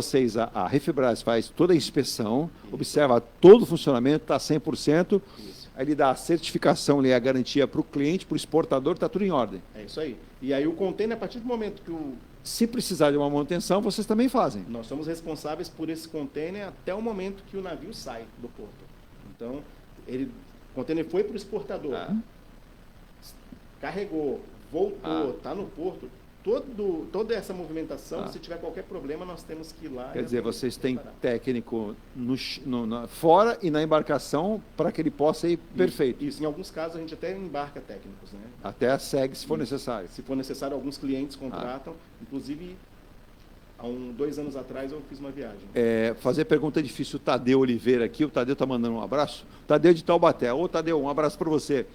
a Reeferbras faz toda a inspeção, observa todo o funcionamento, está 100%, aí ele dá a certificação, a garantia para o cliente, para o exportador, está tudo em ordem. É isso aí. E aí o container, a partir do momento que se precisar de uma manutenção, vocês também fazem. Nós somos responsáveis por esse container até o momento que o navio sai do porto. Então, o container foi para o exportador, carregou, voltou, está no porto. Toda essa movimentação, se tiver qualquer problema, nós temos que ir lá. Quer dizer, vocês têm técnico fora e na embarcação para que ele possa ir perfeito. Isso. Em alguns casos, a gente até embarca técnicos. Né? Até a SEG, se for necessário. Se for necessário, alguns clientes contratam. Inclusive, há 2 anos atrás, eu fiz uma viagem. Fazer pergunta é difícil. O Tadeu Oliveira aqui, o Tadeu está mandando um abraço. O Tadeu de Taubaté. Ô, Tadeu, um abraço para você.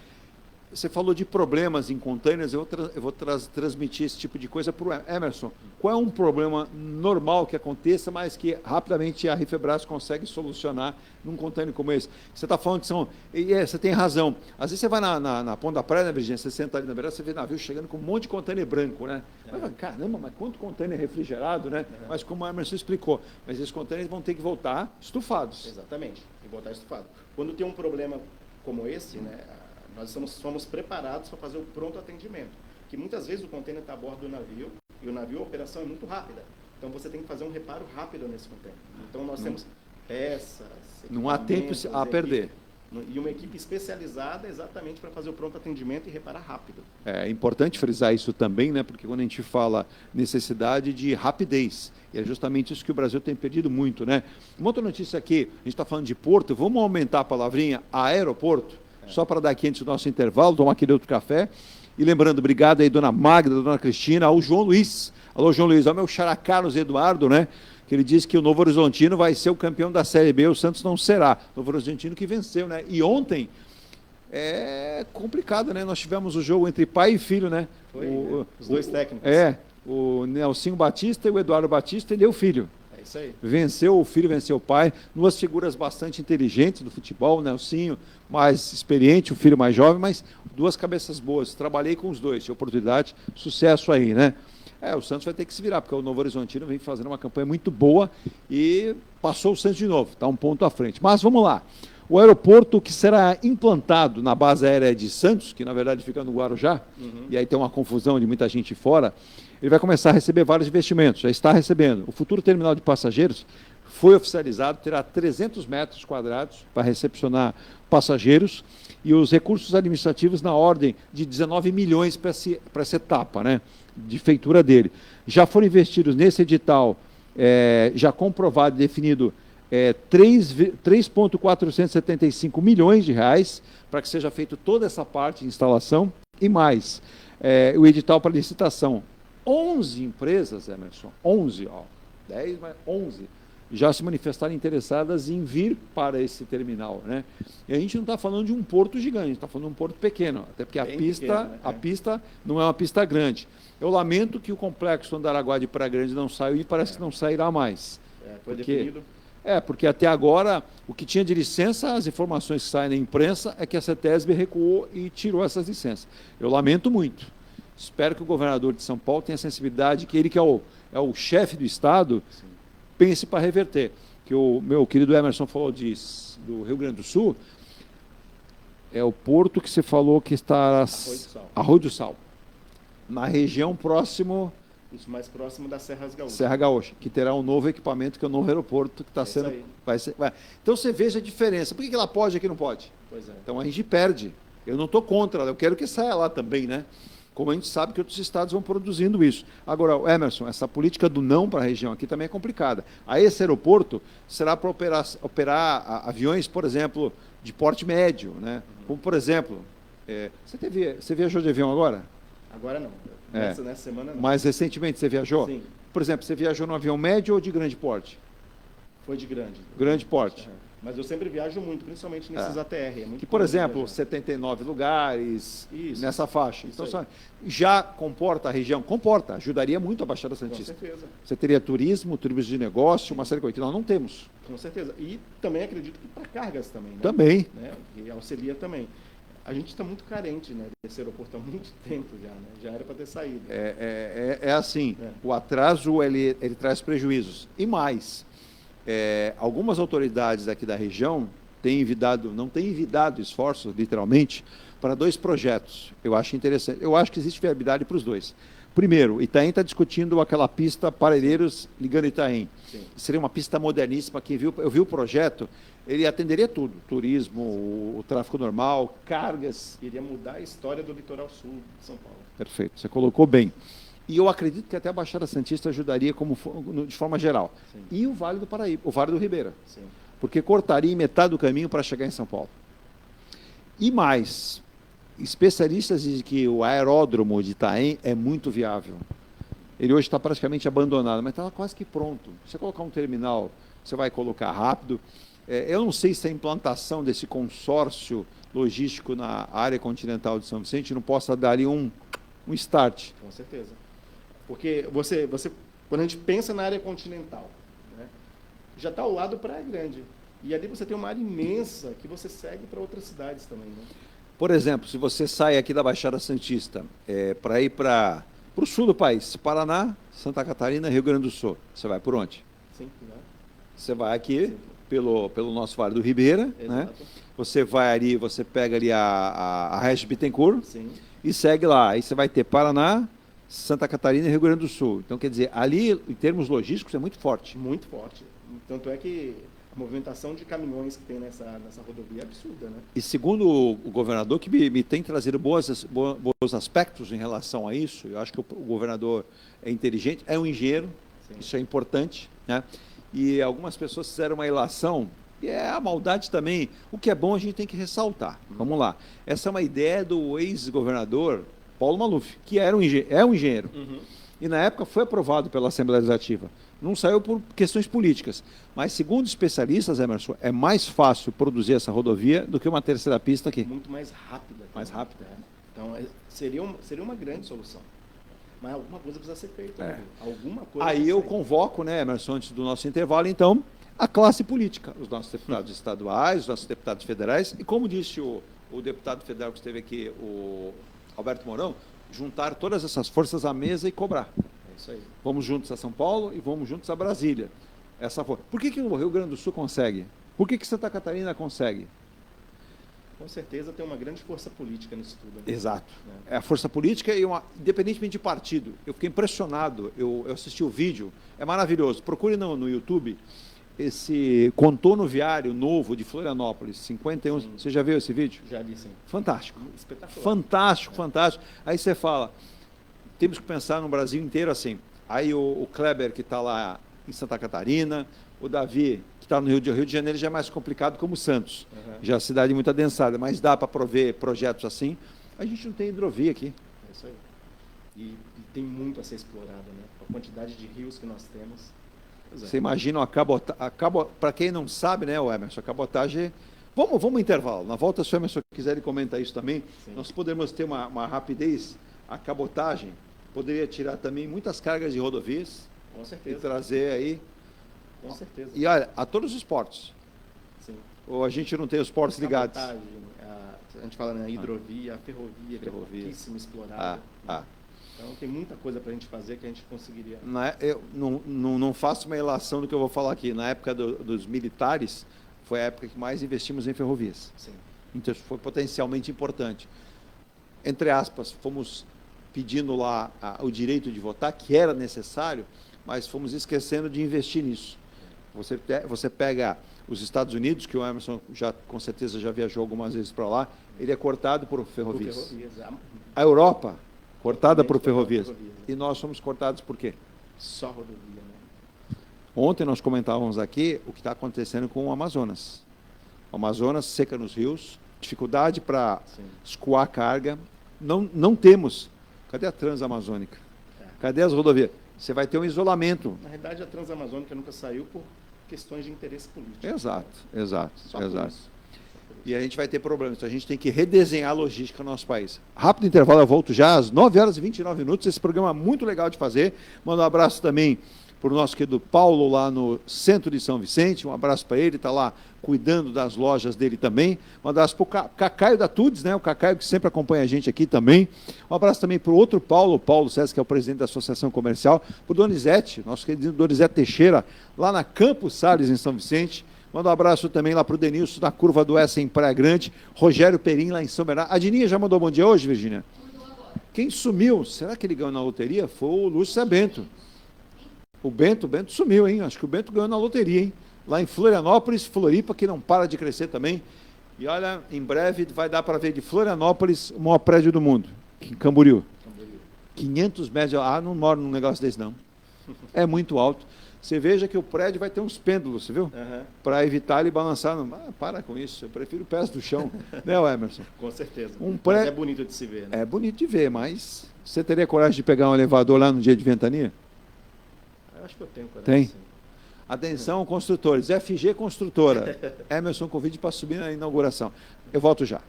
Você falou de problemas em containers, eu vou transmitir esse tipo de coisa para o Emerson. Qual é um problema normal que aconteça, mas que rapidamente a Reeferbras consegue solucionar num container como esse? Você está falando que você tem razão. Às vezes você vai na ponta da praia, né, Virgínia? Você senta ali na beirada, você vê navio chegando com um monte de container branco, né? Mas, caramba, mas quanto container refrigerado, né? Mas como o Emerson explicou, mas esses containers vão ter que voltar estufados. Exatamente, e voltar estufado. Quando tem um problema como esse, né? Nós somos preparados para fazer o pronto atendimento, que muitas vezes o container está a bordo do navio, e o navio, a operação é muito rápida. Então, você tem que fazer um reparo rápido nesse container. Então, nós temos peças... Não há tempo a perder. E uma equipe especializada exatamente para fazer o pronto atendimento e reparar rápido. É importante frisar isso também, né? Porque quando a gente fala necessidade de rapidez, e é justamente isso que o Brasil tem perdido muito, né? Uma outra notícia aqui, a gente está falando de porto, vamos aumentar a palavrinha aeroporto, só para dar aqui antes do nosso intervalo, tomar aquele outro café. E lembrando, obrigado aí, dona Magda, dona Cristina, ao João Luiz. Alô, João Luiz, ao meu xará Carlos Eduardo, né? Que ele disse que o Novo Horizontino vai ser o campeão da Série B, o Santos não será. Novo Horizontino que venceu, né? E ontem, é complicado, né? Nós tivemos o jogo entre pai e filho, né? Foi, os dois técnicos. O Nelsinho Batista e o Eduardo Batista, ele é o filho. É isso aí. Venceu o filho, venceu o pai. Duas figuras bastante inteligentes do futebol, o Nelsinho mais experiente, o filho mais jovem, mas duas cabeças boas. Trabalhei com os dois, tive oportunidade, sucesso aí, né? O Santos vai ter que se virar, porque o Novo Horizontino vem fazendo uma campanha muito boa e passou o Santos de novo, está um ponto à frente. Mas vamos lá. O aeroporto que será implantado na base aérea de Santos, que na verdade fica no Guarujá, e aí tem uma confusão de muita gente fora, ele vai começar a receber vários investimentos, já está recebendo. O futuro terminal de passageiros foi oficializado, terá 300 metros quadrados para recepcionar passageiros e os recursos administrativos na ordem de 19 milhões para essa etapa, né, de feitura dele. Já foram investidos nesse edital, já comprovado e definido, 3,475 milhões de reais para que seja feita toda essa parte de instalação e mais. O edital para licitação. 11 empresas, Emerson, 11, 10, mas 11, já se manifestaram interessadas em vir para esse terminal, né? E a gente não está falando de um porto gigante, a gente está falando de um porto pequeno, até porque a pista não é uma pista grande. Eu lamento que o complexo Andaraguá de Praia Grande não saiu e parece que não sairá mais. Foi definido. Porque até agora, o que tinha de licença, as informações que saem na imprensa, é que a CETESB recuou e tirou essas licenças. Eu lamento muito. Espero que o governador de São Paulo tenha a sensibilidade, que ele que é o chefe do Estado, pense para reverter. Que o meu querido Emerson falou do Rio Grande do Sul, é o porto que você falou que está... Arroio do Sal. Na região próximo... Isso mais próximo da Serra Gaúcha. Serra Gaúcha, que terá um novo equipamento, que é o novo aeroporto, que está sendo... Então você veja a diferença. Por que ela pode e aqui não pode? Pois é. Então a gente perde. Eu não estou contra, eu quero que saia lá também, né? Como a gente sabe que outros estados vão produzindo isso. Agora, Emerson, essa política do não para a região aqui também é complicada. Esse aeroporto será para operar aviões, por exemplo, de porte médio, né? Como, por exemplo, você viajou de avião agora? Agora não. Nessa semana não. Mais recentemente você viajou? Sim. Por exemplo, você viajou num avião médio ou de grande porte? Foi de grande. Grande porte. Mas eu sempre viajo muito, principalmente nesses ATR. Que, por exemplo, 79 lugares nessa faixa. Então, já comporta a região? Comporta. Ajudaria muito a Baixada Santista. Com certeza. Você teria turismo de negócio, uma série de coisas que nós não temos. Com certeza. E também acredito que para cargas também. Né? Também. Né? E auxilia também. A gente está muito carente, né, desse aeroporto há muito tempo já, né? Já era para ter saído. Assim, o atraso ele traz prejuízos. E mais, algumas autoridades aqui da região não têm envidado esforços, literalmente, para 2 projetos. Eu acho interessante. Eu acho que existe viabilidade para os 2. Primeiro, Itaém está discutindo aquela pista Parelheiros ligando Itaém. Sim. Seria uma pista moderníssima. Eu vi o projeto, ele atenderia tudo: turismo, o tráfego normal, cargas. Iria mudar a história do litoral sul de São Paulo. Perfeito, você colocou bem. E eu acredito que até a Baixada Santista ajudaria de forma geral. Sim. E o Vale do Paraíba, o Vale do Ribeira. Sim. Porque cortaria metade do caminho para chegar em São Paulo. E mais, especialistas dizem que o aeródromo de Itaém é muito viável. Ele hoje está praticamente abandonado, mas está quase que pronto. Você colocar um terminal, você vai colocar rápido. Eu não sei se a implantação desse consórcio logístico na área continental de São Vicente não possa dar ali um start. Com certeza. Porque você, quando a gente pensa na área continental, né, já está ao lado Praia Grande. E ali você tem uma área imensa que você segue para outras cidades também. Né? Por exemplo, se você sai aqui da Baixada Santista para ir para o sul do país, Paraná, Santa Catarina, Rio Grande do Sul, você vai por onde? Sim, né? Você vai aqui pelo nosso Vale do Ribeira, né? Você vai ali, você pega ali a Regis Bittencourt e segue lá. Aí você vai ter Paraná, Santa Catarina e Rio Grande do Sul. Então, quer dizer, ali, em termos logísticos, é muito forte. Muito forte. Tanto é que a movimentação de caminhões que tem nessa rodovia é absurda, né? E segundo o governador, que me tem trazido bons aspectos em relação a isso, eu acho que o governador é inteligente, é um engenheiro, isso é importante, né? E algumas pessoas fizeram uma ilação, e a maldade também. O que é bom a gente tem que ressaltar. Vamos lá. Essa é uma ideia do ex-governador Paulo Maluf, que é um engenheiro. E na época foi aprovado pela Assembleia Legislativa. Não saiu por questões políticas. Mas, segundo especialistas, Emerson, é mais fácil produzir essa rodovia do que uma terceira pista aqui. Muito mais rápida. Mais rápida. Então, seria uma grande solução. Mas alguma coisa precisa ser feita. Né? Alguma coisa. Aí eu convoco, né, Emerson, antes do nosso intervalo, então, a classe política, os nossos deputados estaduais, os nossos deputados federais, e como disse o deputado federal que esteve aqui, o Alberto Mourão, juntar todas essas forças à mesa e cobrar. É isso aí. Vamos juntos a São Paulo e vamos juntos a Brasília. Por que o Rio Grande do Sul consegue? Por que Santa Catarina consegue? Com certeza tem uma grande força política nisso tudo. Né? Exato. É a força política e independentemente de partido. Eu fiquei impressionado, eu assisti o vídeo, é maravilhoso. Procure no YouTube esse contorno viário novo de Florianópolis, 51. Sim. Você já viu esse vídeo? Já vi, sim. Fantástico. Espetacular. Fantástico, fantástico. Aí você fala, temos que pensar no Brasil inteiro assim. Aí o Kleber, que está lá em Santa Catarina, o Davi, que está no Rio de Janeiro, já é mais complicado como Santos. Já é uma cidade muito adensada, mas dá para prover projetos assim. A gente não tem hidrovia aqui. É isso aí. E tem muito a ser explorado, né? A quantidade de rios que nós temos. Você imagina para quem não sabe, né, o Emerson, a cabotagem... Vamos intervalo. Na volta, se o Emerson quiser comentar isso também, sim, nós podemos ter uma rapidez. A cabotagem poderia tirar também muitas cargas de rodovias. Com certeza. E trazer aí... Com certeza. E olha, a todos os portos. Sim. Ou a gente não tem os portos ligados? A gente fala na hidrovia, a ferrovia, que é pouquíssimo explorada. Então tem muita coisa para a gente fazer que a gente conseguiria. Eu não faço uma ilação do que eu vou falar aqui. Na época dos militares, foi a época que mais investimos em ferrovias. Sim. Então foi potencialmente importante. Entre aspas, fomos pedindo lá o direito de votar, que era necessário, mas fomos esquecendo de investir nisso. Você pega os Estados Unidos, que o Emerson com certeza já viajou algumas vezes para lá, ele é cortado por ferrovias. A Europa, cortada por ferrovias. E nós somos cortados por quê? Só rodovia, né? Ontem nós comentávamos aqui o que está acontecendo com o Amazonas. O Amazonas seca nos rios, dificuldade para escoar carga. Não temos. Cadê a Transamazônica? Cadê as rodovias? Você vai ter um isolamento. Na realidade, a Transamazônica nunca saiu por questões de interesse político. Exato. E a gente vai ter problemas. Então, a gente tem que redesenhar a logística no nosso país. Rápido intervalo, eu volto já às 9h29. Esse programa é muito legal de fazer. Mando um abraço também para o nosso querido Paulo, lá no centro de São Vicente. Um abraço para ele, está lá cuidando das lojas dele também. Um abraço para o Cacaio da Tudes, né? O Cacaio que sempre acompanha a gente aqui também. Um abraço também para o outro Paulo, o Paulo César, que é o presidente da Associação Comercial. Para o Donizete, nosso querido Donizete Teixeira, lá na Campos Salles, em São Vicente. Manda um abraço também lá para o Denilson, na Curva do S, em Praia Grande. Rogério Perim, lá em São Bernardo. A Dininha já mandou bom dia hoje, Virgínia? Quem sumiu, será que ele ganhou na loteria? Foi o Lúcio Bento. O Bento sumiu, hein? Acho que o Bento ganhou na loteria, hein? Lá em Florianópolis, Floripa, que não para de crescer também. E olha, em breve vai dar para ver de Florianópolis o maior prédio do mundo, em Camboriú. 500 metros. Não moro num negócio desse, não. É muito alto. Você veja que o prédio vai ter uns pêndulos, você viu? Para evitar ele balançar. Para com isso, eu prefiro pés do chão. Né, Emerson? Com certeza. Mas é bonito de se ver, né? É bonito de ver, mas você teria coragem de pegar um elevador lá no dia de ventania? Eu acho que eu tenho coragem. Tem? Sim. Atenção, construtores. FG Construtora. Emerson, convide para subir na inauguração. Eu volto já.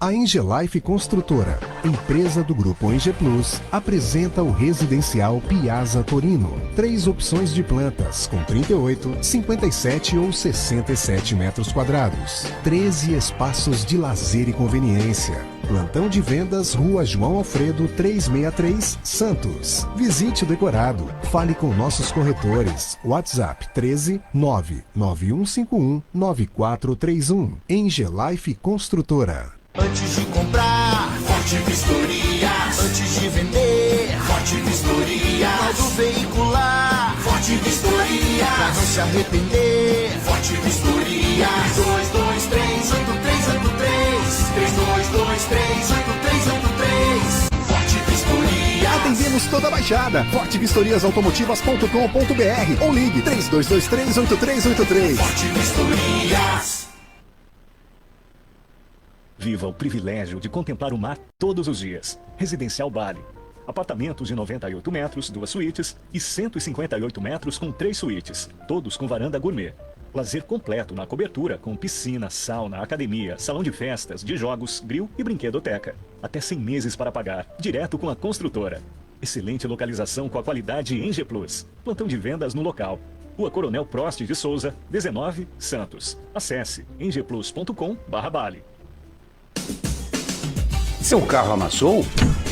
A Engelife Construtora, empresa do Grupo Enge Plus, apresenta o residencial Piazza Torino. 3 opções de plantas, com 38, 57 ou 67 metros quadrados. 13 espaços de lazer e conveniência. Plantão de vendas, Rua João Alfredo, 363, Santos. Visite o decorado. Fale com nossos corretores. WhatsApp 13 99151 9431. Engelife Construtora. Antes de comprar, Forte Vistoria. Antes de vender, Forte Vistoria. Laudo veicular, Forte Vistoria. Pra não se arrepender, Forte Vistoria. 3223-8383. 3223-8383. Forte Vistoria. Atendemos toda a Baixada. fortevistoriasautomotivas.com.br ou ligue 3223-8383. Forte Vistorias. Viva o privilégio de contemplar o mar todos os dias. Residencial Bali. Apartamentos de 98 metros, 2 suítes e 158 metros com 3 suítes, todos com varanda gourmet. Lazer completo na cobertura com piscina, sauna, academia, salão de festas, de jogos, grill e brinquedoteca. Até 100 meses para pagar, direto com a construtora. Excelente localização com a qualidade Eng Plus. Plantão de vendas no local. Rua Coronel Prost de Souza, 19, Santos. Acesse engplus.com/Bali. Seu carro amassou?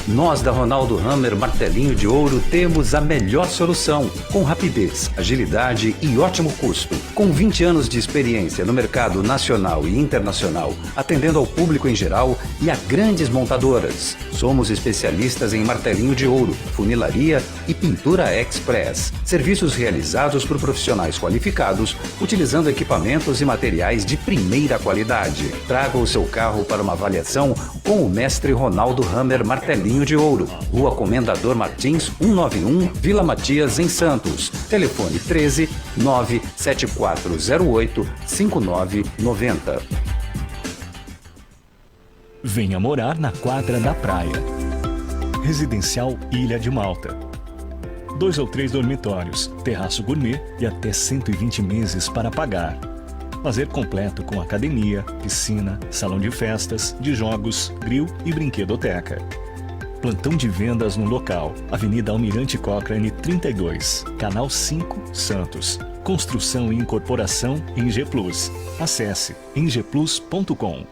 Nós da Ronaldo Hammer Martelinho de Ouro temos a melhor solução, com rapidez, agilidade e ótimo custo. Com 20 anos de experiência no mercado nacional e internacional, atendendo ao público em geral e a grandes montadoras. Somos especialistas em martelinho de ouro, funilaria e pintura express. Serviços realizados por profissionais qualificados, utilizando equipamentos e materiais de primeira qualidade. Traga o seu carro para uma avaliação com o mestre Ronaldo Hammer Martelinho de Ouro, Rua Comendador Martins, 191, Vila Matias, em Santos. Telefone 13 97408 5990. Venha morar na quadra da praia. Residencial Ilha de Malta. 2 ou 3 dormitórios, terraço gourmet e até 120 meses para pagar. Lazer completo com academia, piscina, salão de festas, de jogos, grill e brinquedoteca. Plantão de vendas no local. Avenida Almirante Cochrane 32, Canal 5, Santos. Construção e incorporação Eng Plus. Acesse engplus.com.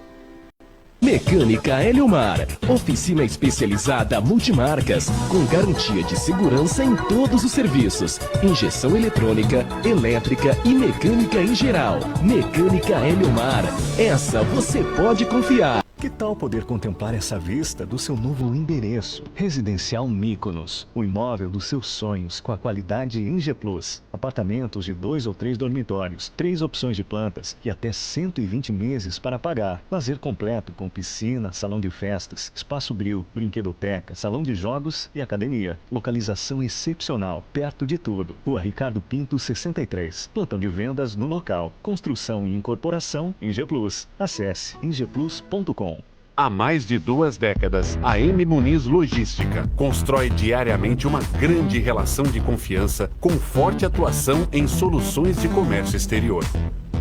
Mecânica Eliomar, oficina especializada multimarcas, com garantia de segurança em todos os serviços, injeção eletrônica, elétrica e mecânica em geral. Mecânica Eliomar, essa você pode confiar. Que tal poder contemplar essa vista do seu novo endereço? Residencial Mykonos, o imóvel dos seus sonhos com a qualidade Eng Plus. Apartamentos de 2 ou 3 dormitórios, 3 opções de plantas e até 120 meses para pagar. Lazer completo com piscina, salão de festas, espaço grill, brinquedoteca, salão de jogos e academia. Localização excepcional, perto de tudo. Rua Ricardo Pinto 63. Plantão de vendas no local. Construção e incorporação Eng Plus. Acesse engplus.com. Há mais de 2 décadas, a M Muniz Logística constrói diariamente uma grande relação de confiança com forte atuação em soluções de comércio exterior.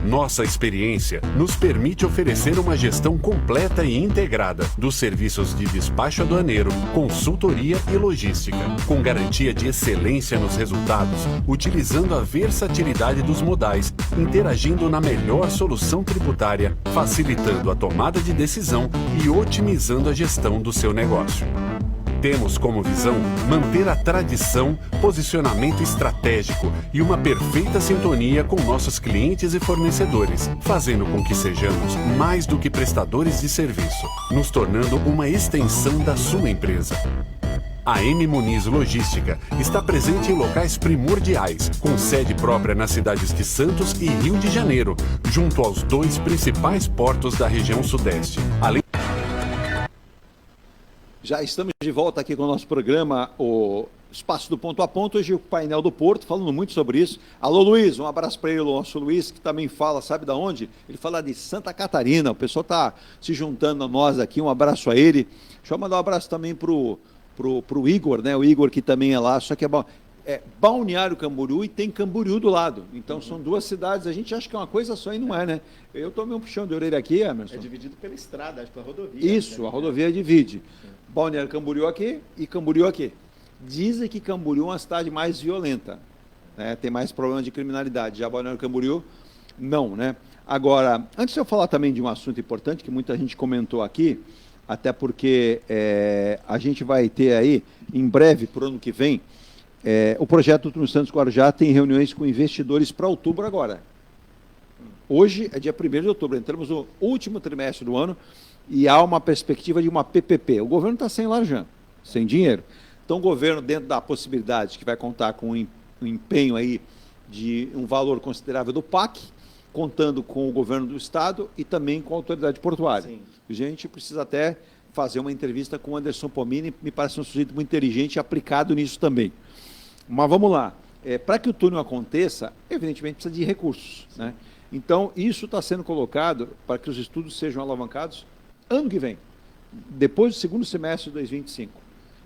Nossa experiência nos permite oferecer uma gestão completa e integrada dos serviços de despacho aduaneiro, consultoria e logística, com garantia de excelência nos resultados, utilizando a versatilidade dos modais, interagindo na melhor solução tributária, facilitando a tomada de decisão e otimizando a gestão do seu negócio. Temos como visão manter a tradição, posicionamento estratégico e uma perfeita sintonia com nossos clientes e fornecedores, fazendo com que sejamos mais do que prestadores de serviço, nos tornando uma extensão da sua empresa. A M Muniz Logística está presente em locais primordiais, com sede própria nas cidades de Santos e Rio de Janeiro, junto aos 2 principais portos da região sudeste. Além... Já estamos de volta aqui com o nosso programa, o Espaço do Ponto a Ponto, hoje o painel do Porto, falando muito sobre isso. Alô, Luiz, um abraço para ele, o nosso Luiz, que também fala, sabe de onde? Ele fala de Santa Catarina, o pessoal está se juntando a nós aqui, um abraço a ele. Deixa eu mandar um abraço também para o Igor, né? O Igor que também é lá, só que é Balneário Camboriú e tem Camboriú do lado. Então são 2 cidades, a gente acha que é uma coisa só e não é, né? Eu tomei um puxão de orelha aqui, Emerson. É dividido pela estrada, acho que a rodovia. Isso, a rodovia divide. Balneário Camboriú aqui e Camboriú aqui. Dizem que Camboriú é uma cidade mais violenta, né? Tem mais problema de criminalidade. Já Balneário Camboriú, não, né? Agora, antes de eu falar também de um assunto importante que muita gente comentou aqui, até porque a gente vai ter aí, em breve, para o ano que vem, o projeto Túnel Santos Guarujá tem reuniões com investidores para outubro agora. Hoje é dia 1º de outubro, entramos no último trimestre do ano e há uma perspectiva de uma PPP. O governo está sem laranja, sem dinheiro. Então o governo, dentro da possibilidade que vai contar com um empenho aí de um valor considerável do PAC, contando com o governo do Estado e também com a autoridade portuária. Sim. A gente precisa até fazer uma entrevista com o Anderson Pomini, me parece um sujeito muito inteligente e aplicado nisso também. Mas vamos lá. Para que o túnel aconteça, evidentemente precisa de recursos, né? Então, isso está sendo colocado para que os estudos sejam alavancados ano que vem, depois do segundo semestre de 2025.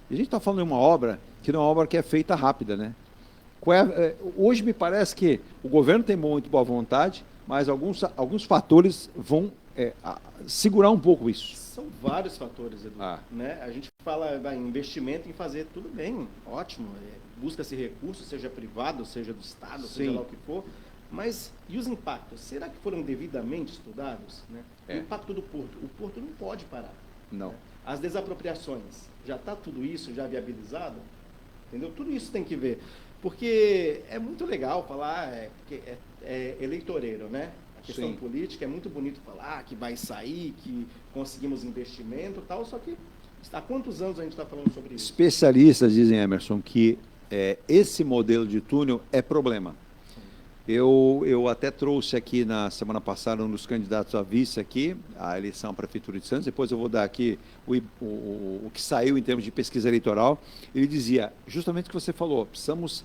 E a gente está falando de uma obra que não é uma obra que é feita rápida, né? Hoje me parece que o governo tem muito boa vontade, mas alguns fatores vão segurar um pouco isso. São vários fatores, Edu. Né? A gente fala em investimento, em fazer tudo bem, ótimo. Busca-se recursos, seja privado, seja do Estado, seja lá o que for. Mas e os impactos? Será que foram devidamente estudados? Né? O impacto do porto. O porto não pode parar. Não. Né? As desapropriações. Já está tudo isso já viabilizado? Entendeu? Tudo isso tem que ver. Porque é muito legal falar, porque é eleitoreiro, né? A questão política é muito bonito falar que vai sair, que conseguimos investimento e tal, só que há quantos anos a gente está falando sobre isso? Especialistas dizem, Emerson, que esse modelo de túnel é problema. Eu até trouxe aqui na semana passada um dos candidatos a vice aqui, a eleição à Prefeitura de Santos, depois eu vou dar aqui o que saiu em termos de pesquisa eleitoral. Ele dizia justamente o que você falou, precisamos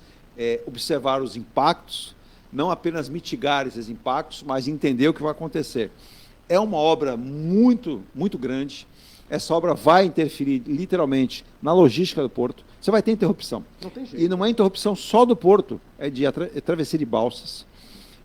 observar os impactos, não apenas mitigar esses impactos, mas entender o que vai acontecer. É uma obra muito, muito grande, essa obra vai interferir literalmente na logística do porto, você vai ter interrupção. Não tem jeito. E não é interrupção só do porto, é de travessia de balsas.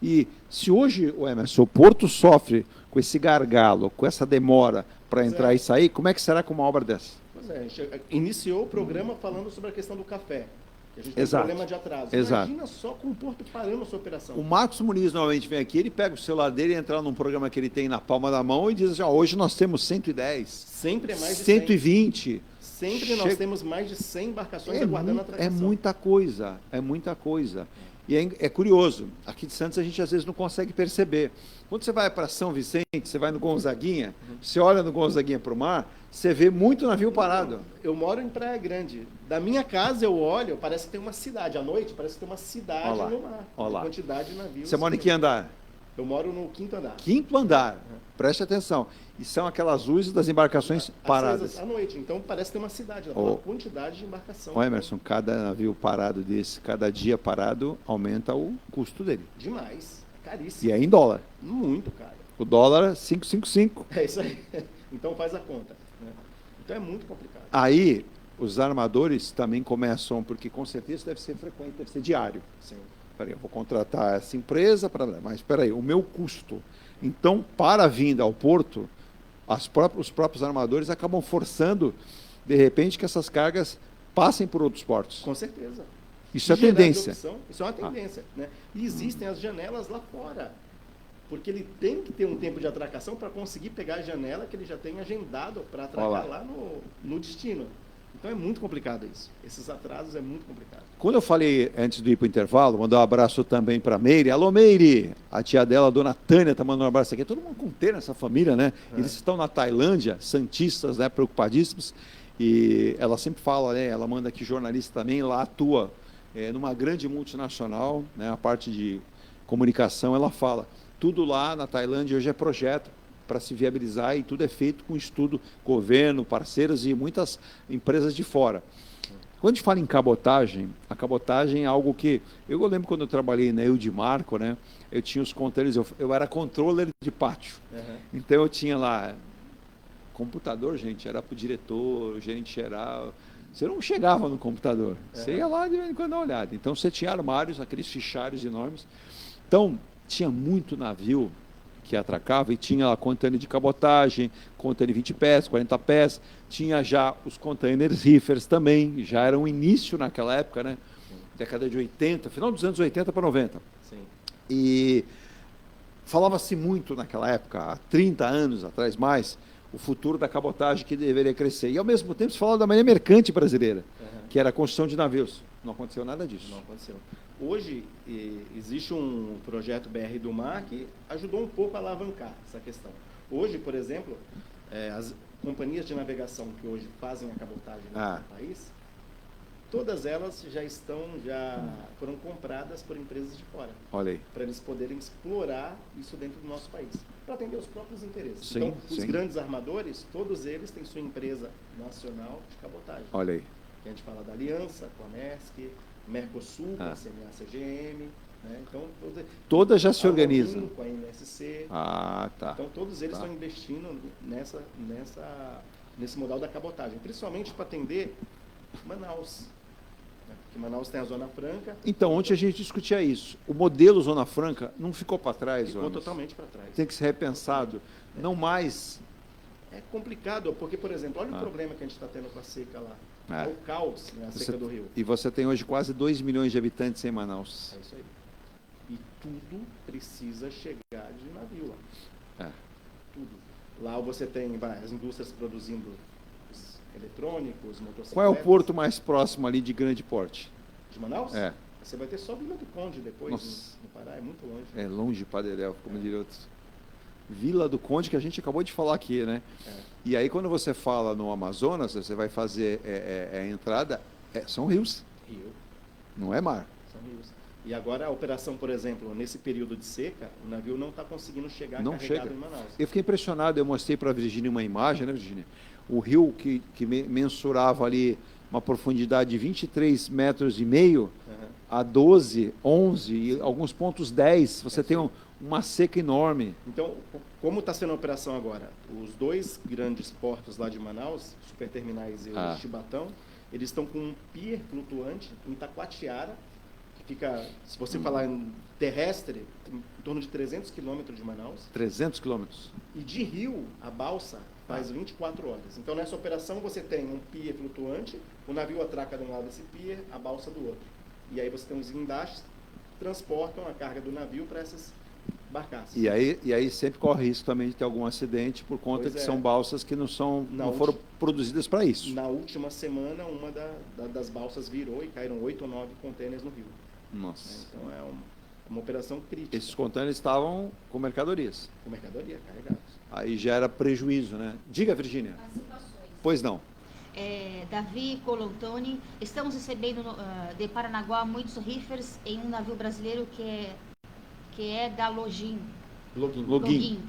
E se hoje, Emerson, o porto sofre com esse gargalo, com essa demora para entrar e sair, como é que será com uma obra dessa? Pois é, a gente iniciou o programa falando sobre a questão do café. Que a gente tem problema de atraso. Imagina só com o porto parando a sua operação. O Marcos Muniz normalmente vem aqui, ele pega o celular dele e entra num programa que ele tem na palma da mão e diz assim, hoje nós temos 110. Sempre é mais de 120. Sempre nós temos mais de 100 embarcações aguardando a atracação. É muita coisa, é muita coisa. E é curioso, aqui de Santos a gente às vezes não consegue perceber. Quando você vai para São Vicente, você vai no Gonzaguinha, você olha no Gonzaguinha para o mar, você vê muito navio parado. Eu moro em Praia Grande. Da minha casa eu olho, parece que tem uma cidade. À noite parece que tem uma cidade no mar. Olha lá. Quantidade de navios. Você mora em que andar? Eu moro no 5º andar. 5º andar. Preste atenção. E são aquelas luzes das embarcações paradas. À noite. Então parece que tem uma cidade. Uma quantidade de embarcação. Emerson, cada navio parado desse, cada dia parado, aumenta o custo dele. Demais. Caríssimo. E é em dólar. Muito caro. O dólar 5,55. É isso aí. Então faz a conta. Né? Então é muito complicado. Aí os armadores também começam, porque com certeza deve ser frequente, deve ser diário. Sim. Peraí, eu vou contratar essa empresa, mas espera aí, o meu custo. Então, para a vinda ao porto, os próprios armadores acabam forçando, de repente, que essas cargas passem por outros portos. Com certeza. Isso é tendência. Isso é uma tendência. Né? E existem as janelas lá fora. Porque ele tem que ter um tempo de atracação para conseguir pegar a janela que ele já tem agendado para atracar lá no destino. Então é muito complicado isso. Esses atrasos é muito complicado. Quando eu falei antes de ir para o intervalo, mandar um abraço também para a Meire. Alô, Meire! A tia dela, a dona Tânia, está mandando um abraço aqui. Todo mundo com T nessa família, né? Eles estão na Tailândia, santistas, né? Preocupadíssimos. E ela sempre fala, né? Ela manda aqui jornalista também, lá atua numa grande multinacional, né? A parte de comunicação, ela fala. Tudo lá na Tailândia hoje é projeto para se viabilizar e tudo é feito com estudo, governo, parceiros e muitas empresas de fora. Quando a gente fala em cabotagem, a cabotagem é algo que... Eu lembro quando eu trabalhei na Eudimarco, né? Eu tinha os containers, eu era controller de pátio. Então eu tinha lá... Computador, gente, era para o diretor, o gerente geral... Você não chegava no computador, você ia lá de vez em quando dar uma olhada. Então você tinha armários, aqueles fichários enormes. Então... Tinha muito navio que atracava e tinha lá container de cabotagem, container 20 pés, 40 pés, tinha já os containers reefers também, já era um início naquela época, né? Década de 80, final dos anos 80 para 90. Sim. E falava-se muito naquela época, há 30 anos atrás mais, o futuro da cabotagem que deveria crescer. E ao mesmo tempo se falava da marinha mercante brasileira, que era a construção de navios. Não aconteceu nada disso. Não aconteceu. Hoje, existe um projeto BR do Mar que ajudou um pouco a alavancar essa questão. Hoje, por exemplo, as companhias de navegação que hoje fazem a cabotagem no país, todas elas já foram compradas por empresas de fora. Olha aí. Para eles poderem explorar isso dentro do nosso país, para atender os próprios interesses. Sim, então, os grandes armadores, todos eles têm sua empresa nacional de cabotagem. Olha aí. A gente fala da Aliança, com a Maersk, Mercosul, com a CMA CGM, Né? Então, todas já se organizam. Com a NSC. Ah, tá. Então, todos eles estão investindo nesse modal da cabotagem, principalmente para atender Manaus. Né? Porque Manaus tem a Zona Franca. Então, ontem a gente discutia isso. O modelo Zona Franca não ficou para trás, ficou totalmente para trás. Tem que ser repensado. Não mais... É complicado, porque, por exemplo, olha o problema que a gente está tendo com a seca lá. É o caos, né, a seca do Rio. E você tem hoje quase 2 milhões de habitantes em Manaus. É isso aí. E tudo precisa chegar de navio lá. Tudo. Lá você tem as indústrias produzindo os eletrônicos, motocicletas. Qual é o porto mais próximo ali de grande porte? De Manaus? Você vai ter só Vila do Conde depois, no Pará, é muito longe. É longe, Padre, como diria outros. Vila do Conde, que a gente acabou de falar aqui, né? E aí, quando você fala no Amazonas, você vai fazer a entrada, são rios. Rio. Não é mar. São rios. E agora a operação, por exemplo, nesse período de seca, o navio não está conseguindo chegar carregado em Manaus. Eu fiquei impressionado, eu mostrei para a Virgínia uma imagem, né, Virgínia? O rio que mensurava ali uma profundidade de 23 metros e meio, a 12, 11, e alguns pontos 10, você tem uma seca enorme. Então, como está sendo a operação agora? Os 2 grandes portos lá de Manaus, Superterminais e o Chibatão, eles estão com um pier flutuante em Taquatiara, que fica, se você falar em terrestre, em torno de 300 quilômetros de Manaus. 300 quilômetros. E de rio, a balsa faz 24 horas. Então, nessa operação, você tem um pier flutuante, o navio atraca de um lado desse pier, a balsa do outro. E aí você tem os guindastes que transportam a carga do navio para essas barcaças. E aí sempre corre risco também de ter algum acidente por conta que são balsas que não foram produzidas para isso. Na última semana, uma das balsas virou e caíram 8 ou 9 contêineres no rio. Nossa. Então é uma operação crítica. Esses contêineres estavam com mercadorias. Com mercadoria, carregados. Aí já era prejuízo, né? Diga, Virgínia. As situações. Pois não. Davi Colantoni, estamos recebendo de Paranaguá muitos reefers em um navio brasileiro que é da Login. Login.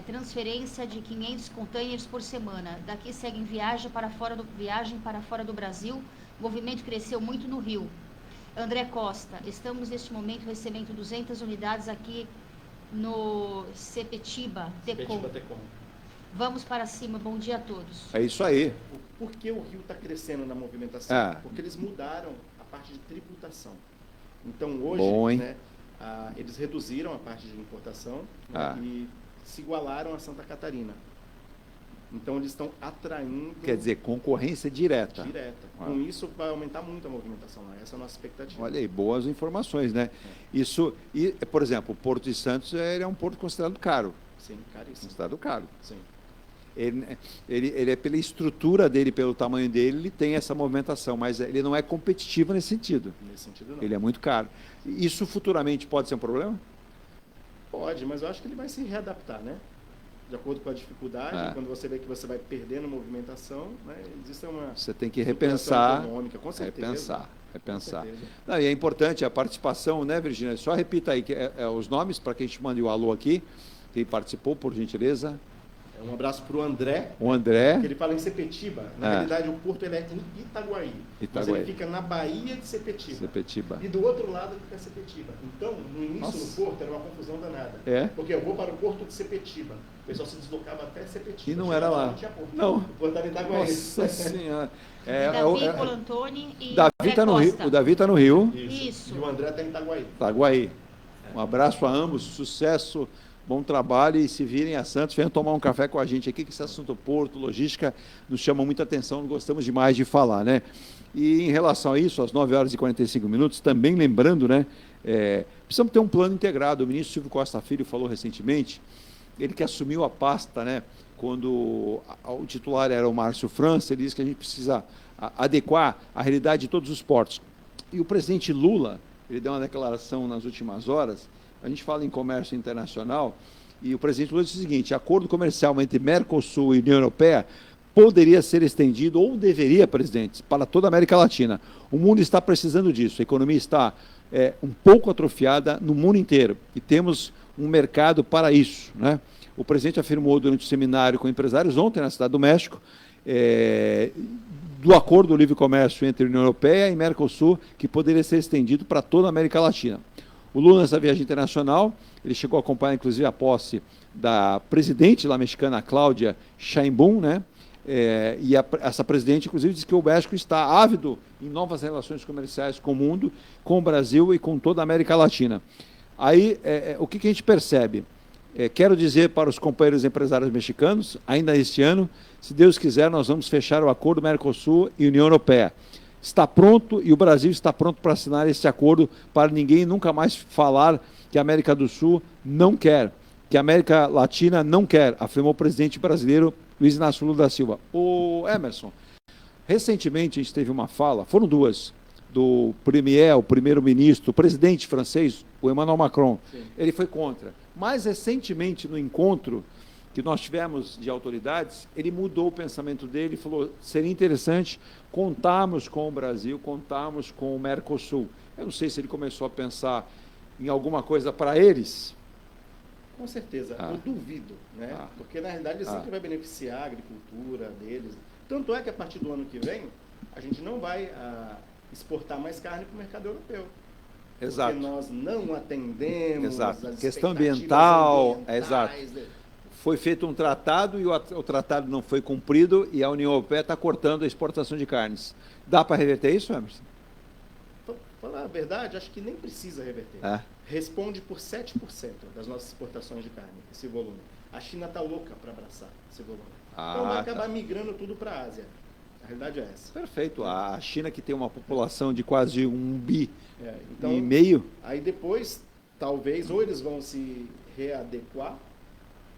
Transferência de 500 containers por semana. Daqui seguem viagem para fora do Brasil. O movimento cresceu muito no Rio. André Costa, estamos neste momento recebendo 200 unidades aqui no Sepetiba, Tecom. Vamos para cima, bom dia a todos. É isso aí. Por que o Rio está crescendo na movimentação? Porque eles mudaram a parte de tributação. Então hoje, eles reduziram a parte de importação e se igualaram a Santa Catarina. Então eles estão atraindo... Quer dizer, concorrência direta. Com isso vai aumentar muito a movimentação lá. Essa é a nossa expectativa. Olha aí, boas informações, né? Isso, e, por exemplo, o Porto de Santos é um porto considerado caro. Sim, caríssimo. Considerado caro. Sim. Ele é pela estrutura dele, pelo tamanho dele, ele tem essa movimentação, mas ele não é competitivo nesse sentido. Nesse sentido, não. Ele é muito caro. Isso futuramente pode ser um problema? Pode, mas eu acho que ele vai se readaptar, né? De acordo com a dificuldade, quando você vê que você vai perdendo movimentação, né, existe uma... Você tem que repensar. Econômica, com certeza. Repensar. Não, e é importante a participação, né, Virgínia? Só repita aí os nomes para que a gente mande o alô aqui. Quem participou, por gentileza. Um abraço para o André. O André. Que ele fala em Sepetiba. Na realidade, o porto ele é em Itaguaí. Mas ele fica na Baía de Sepetiba. E do outro lado fica Sepetiba. Então, no início do porto, era uma confusão danada. Porque eu vou para o porto de Sepetiba. O pessoal se deslocava até Sepetiba. E não era lá. Não tinha porto. Não. O porto era em Itaguaí. Nossa Senhora. Davi Colantoni e Davi está no Rio. O Davi está no Rio. Isso. E o André está em Itaguaí. Itaguaí. Um abraço a ambos. Sucesso. Bom trabalho e se virem a Santos, venham tomar um café com a gente aqui, que esse assunto porto, logística, nos chama muita atenção, gostamos demais de falar, né? E em relação a isso, às 9 horas e 45 minutos, também lembrando, né, precisamos ter um plano integrado. O ministro Silvio Costa Filho falou recentemente, ele que assumiu a pasta, né, quando o titular era o Márcio França, ele disse que a gente precisa adequar a realidade de todos os portos. E o presidente Lula, ele deu uma declaração nas últimas horas. A gente fala em comércio internacional e o presidente Lula disse o seguinte: acordo comercial entre Mercosul e União Europeia poderia ser estendido, ou deveria, presidente, para toda a América Latina. O mundo está precisando disso, a economia está um pouco atrofiada no mundo inteiro e temos um mercado para isso, né? O presidente afirmou durante o seminário com empresários ontem na Cidade do México do acordo do livre comércio entre a União Europeia e Mercosul, que poderia ser estendido para toda a América Latina. O Lula, nessa viagem internacional, ele chegou a acompanhar, inclusive, a posse da presidente lá mexicana, Cláudia Sheinbaum, né? Essa presidente, inclusive, disse que o México está ávido em novas relações comerciais com o mundo, com o Brasil e com toda a América Latina. Aí, o que a gente percebe? Quero dizer para os companheiros empresários mexicanos, ainda este ano, se Deus quiser, nós vamos fechar o acordo Mercosul e União Europeia. Está pronto e o Brasil está pronto para assinar esse acordo para ninguém nunca mais falar que a América do Sul não quer, que a América Latina não quer, afirmou o presidente brasileiro Luiz Inácio Lula da Silva. O Emerson, recentemente a gente teve uma fala, foram duas, do premier, o primeiro-ministro, o presidente francês, o Emmanuel Macron. Sim. Ele foi contra. Mais recentemente, no encontro que nós tivemos de autoridades, ele mudou o pensamento dele e falou, seria interessante contarmos com o Brasil, contarmos com o Mercosul. Eu não sei se ele começou a pensar em alguma coisa para eles. Com certeza, eu duvido, né? Porque na realidade ele sempre vai beneficiar a agricultura deles. Tanto é que a partir do ano que vem, a gente não vai exportar mais carne para o mercado europeu. Exato. Porque nós não atendemos as questão ambiental, exato. Foi feito um tratado e o tratado não foi cumprido e a União Europeia está cortando a exportação de carnes. Dá para reverter isso, Emerson? Falar a verdade, acho que nem precisa reverter. Responde por 7% das nossas exportações de carne, esse volume. A China está louca para abraçar esse volume. Então vai acabar migrando tudo para a Ásia. A realidade é essa. Perfeito. A China, que tem uma população de quase 1,5 bi, então, aí depois, talvez, ou eles vão se readequar,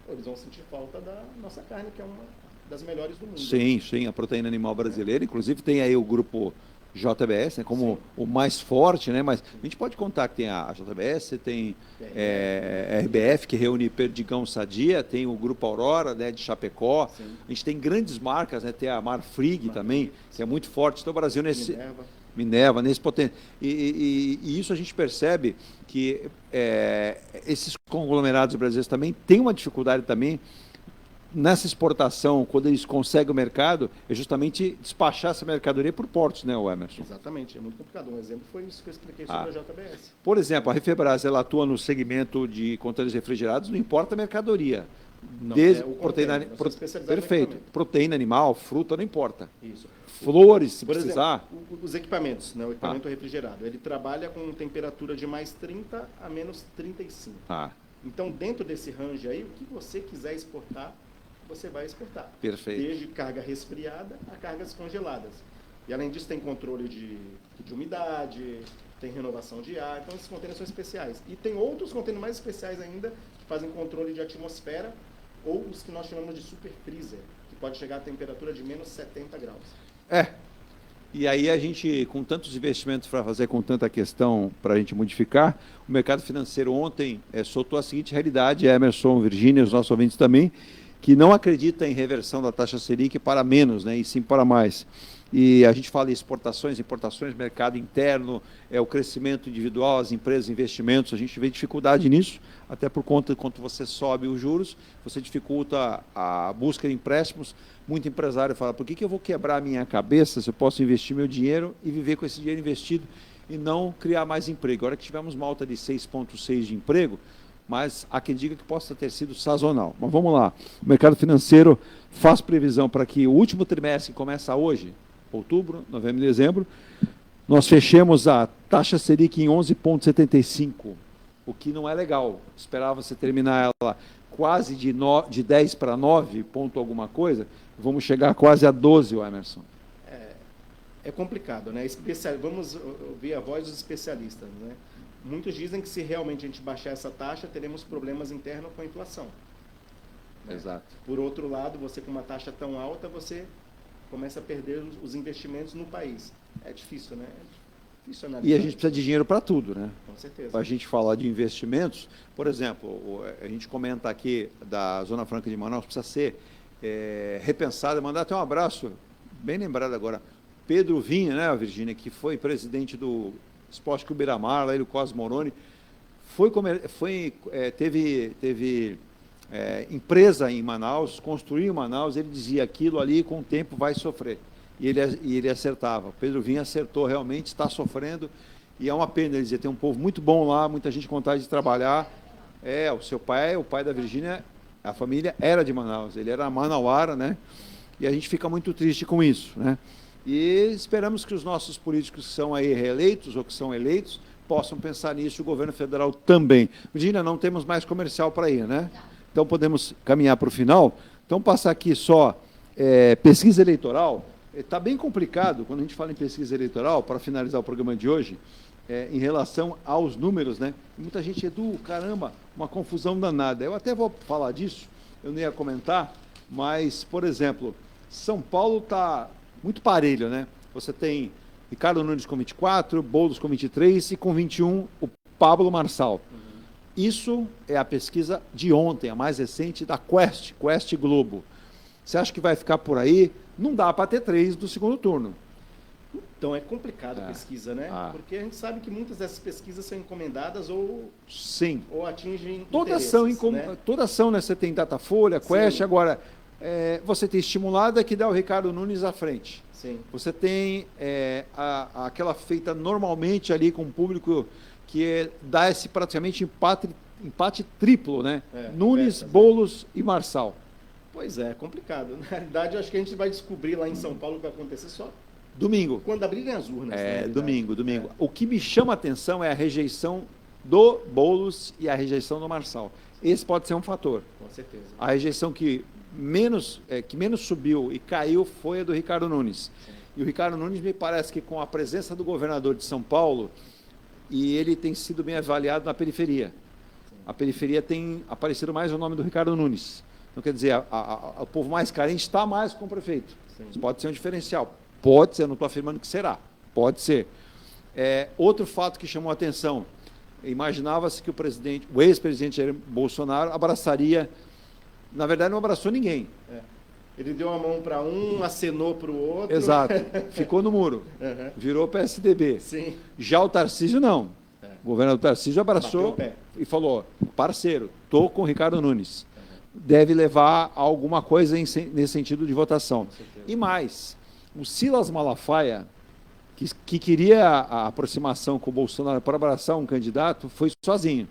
ou eles vão sentir falta da nossa carne, que é uma das melhores do mundo. Sim, sim, a proteína animal brasileira. Inclusive tem aí o grupo JBS, né, como o mais forte, né? Mas a gente pode contar que tem a JBS, tem RBF, que reúne Perdigão Sadia, tem o Grupo Aurora, né, de Chapecó. Sim. A gente tem grandes marcas, né? Tem a Marfrig também, que é muito forte. Então o Brasil nesse... Minerva, nesse potente. E isso a gente percebe que esses conglomerados brasileiros também têm uma dificuldade também nessa exportação, quando eles conseguem o mercado, é justamente despachar essa mercadoria por portos, né, Emerson? Exatamente, é muito complicado. Um exemplo foi isso que eu expliquei sobre a JBS. Por exemplo, a Refebras, ela atua no segmento de contêineres refrigerados, não importa a mercadoria. Não, desde perfeito. Proteína animal, fruta, não importa. Isso. Flores, se por precisar. Exemplo, os equipamentos, né, o equipamento refrigerado, ele trabalha com temperatura de mais 30 a menos 35. Então, dentro desse range aí, o que você quiser exportar, você vai exportar. Perfeito. Desde carga resfriada a cargas congeladas. E além disso tem controle de umidade, tem renovação de ar, então esses contêineres são especiais. E tem outros contêineres mais especiais ainda, que fazem controle de atmosfera, ou os que nós chamamos de super freezer, que pode chegar a temperatura de menos 70 graus. E aí a gente, com tantos investimentos para fazer, com tanta questão para a gente modificar, o mercado financeiro ontem soltou a seguinte realidade, Emerson, Virgínia, os nossos ouvintes também, que não acredita em reversão da taxa Selic para menos, né, e sim para mais. E a gente fala em exportações, importações, mercado interno, o crescimento individual, as empresas, investimentos, a gente vê dificuldade nisso, até por conta de quando você sobe os juros, você dificulta a busca de empréstimos. Muito empresário fala, por que eu vou quebrar a minha cabeça se eu posso investir meu dinheiro e viver com esse dinheiro investido e não criar mais emprego? Agora que tivemos uma alta de 6,6 de emprego, mas há quem diga que possa ter sido sazonal. Mas vamos lá, o mercado financeiro faz previsão para que o último trimestre, que começa hoje, outubro, novembro e dezembro, nós fechemos a taxa Selic em 11,75, o que não é legal. Esperava você terminar ela quase de 10 para 9, ponto alguma coisa, vamos chegar quase a 12, Emerson. É complicado, né? Vamos ouvir a voz dos especialistas, né? Muitos dizem que se realmente a gente baixar essa taxa, teremos problemas internos com a inflação. Exato. Por outro lado, você com uma taxa tão alta, você começa a perder os investimentos no país. É difícil, né? É difícil analisar. E a gente precisa de dinheiro para tudo, né? Com certeza. Para a gente falar de investimentos, por exemplo, a gente comenta aqui da Zona Franca de Manaus, precisa ser repensada, mandar até um abraço, bem lembrado agora, Pedro Vinha, né, Virgínia, que foi presidente do Esporte Clube Beira-Mar, lá ele, o Cosmo Moroni, teve empresa em Manaus, construiu em Manaus, ele dizia aquilo ali com o tempo vai sofrer. E ele acertava. Pedro Vinha acertou realmente, está sofrendo E é uma pena, ele dizia, tem um povo muito bom lá, muita gente com vontade de trabalhar. O seu pai, o pai da Virgínia, a família era de Manaus, ele era manauara, né? E a gente fica muito triste com isso, né? E esperamos que os nossos políticos que são aí reeleitos ou que são eleitos possam pensar nisso, o governo federal também. Virgínia, não temos mais comercial para ir, né? Então podemos caminhar para o final. Então passar aqui só pesquisa eleitoral. Está bem complicado quando a gente fala em pesquisa eleitoral, para finalizar o programa de hoje, em relação aos números, né? Muita gente, Edu, caramba, uma confusão danada. Eu até vou falar disso, eu não ia comentar, mas, por exemplo, São Paulo está muito parelho, né? Você tem Ricardo Nunes com 24, Boulos com 23 e com 21 o Pablo Marçal. Isso é a pesquisa de ontem, a mais recente da Quest Globo. Você acha que vai ficar por aí? Não dá para ter 3 do segundo turno. Então é complicado a pesquisa, né? Porque a gente sabe que muitas dessas pesquisas são encomendadas ou atingem todas são, né? Você tem Datafolha, Quest, agora você tem estimulada que dá o Ricardo Nunes à frente. Sim. Você tem aquela feita normalmente ali com o público que dá esse praticamente empate triplo, né? Nunes, Boulos e Marçal. Pois é complicado. Na realidade, eu acho que a gente vai descobrir lá em São Paulo o que vai acontecer só domingo. Quando abrirem as urnas. Domingo. O que me chama a atenção é a rejeição do Boulos e a rejeição do Marçal. Esse pode ser um fator. Com certeza. A rejeição que menos subiu e caiu foi a do Ricardo Nunes. Sim. E o Ricardo Nunes me parece que com a presença do governador de São Paulo, e ele tem sido bem avaliado na periferia. Sim. A periferia tem aparecido mais o nome do Ricardo Nunes. Então, quer dizer, o povo mais carente está mais com o prefeito. Sim. Isso pode ser um diferencial. Pode ser, não estou afirmando que será. Pode ser. Outro fato que chamou a atenção, imaginava-se que o ex-presidente Jair Bolsonaro abraçaria, na verdade não abraçou ninguém. Ele deu a mão para um, acenou para o outro. Exato, ficou no muro, virou PSDB. Sim. Já o Tarcísio não. O governador Tarcísio abraçou e falou, parceiro, estou com o Ricardo Nunes. Deve levar a alguma coisa nesse sentido de votação. E mais, o Silas Malafaia, que queria a aproximação com o Bolsonaro para abraçar um candidato, foi sozinho.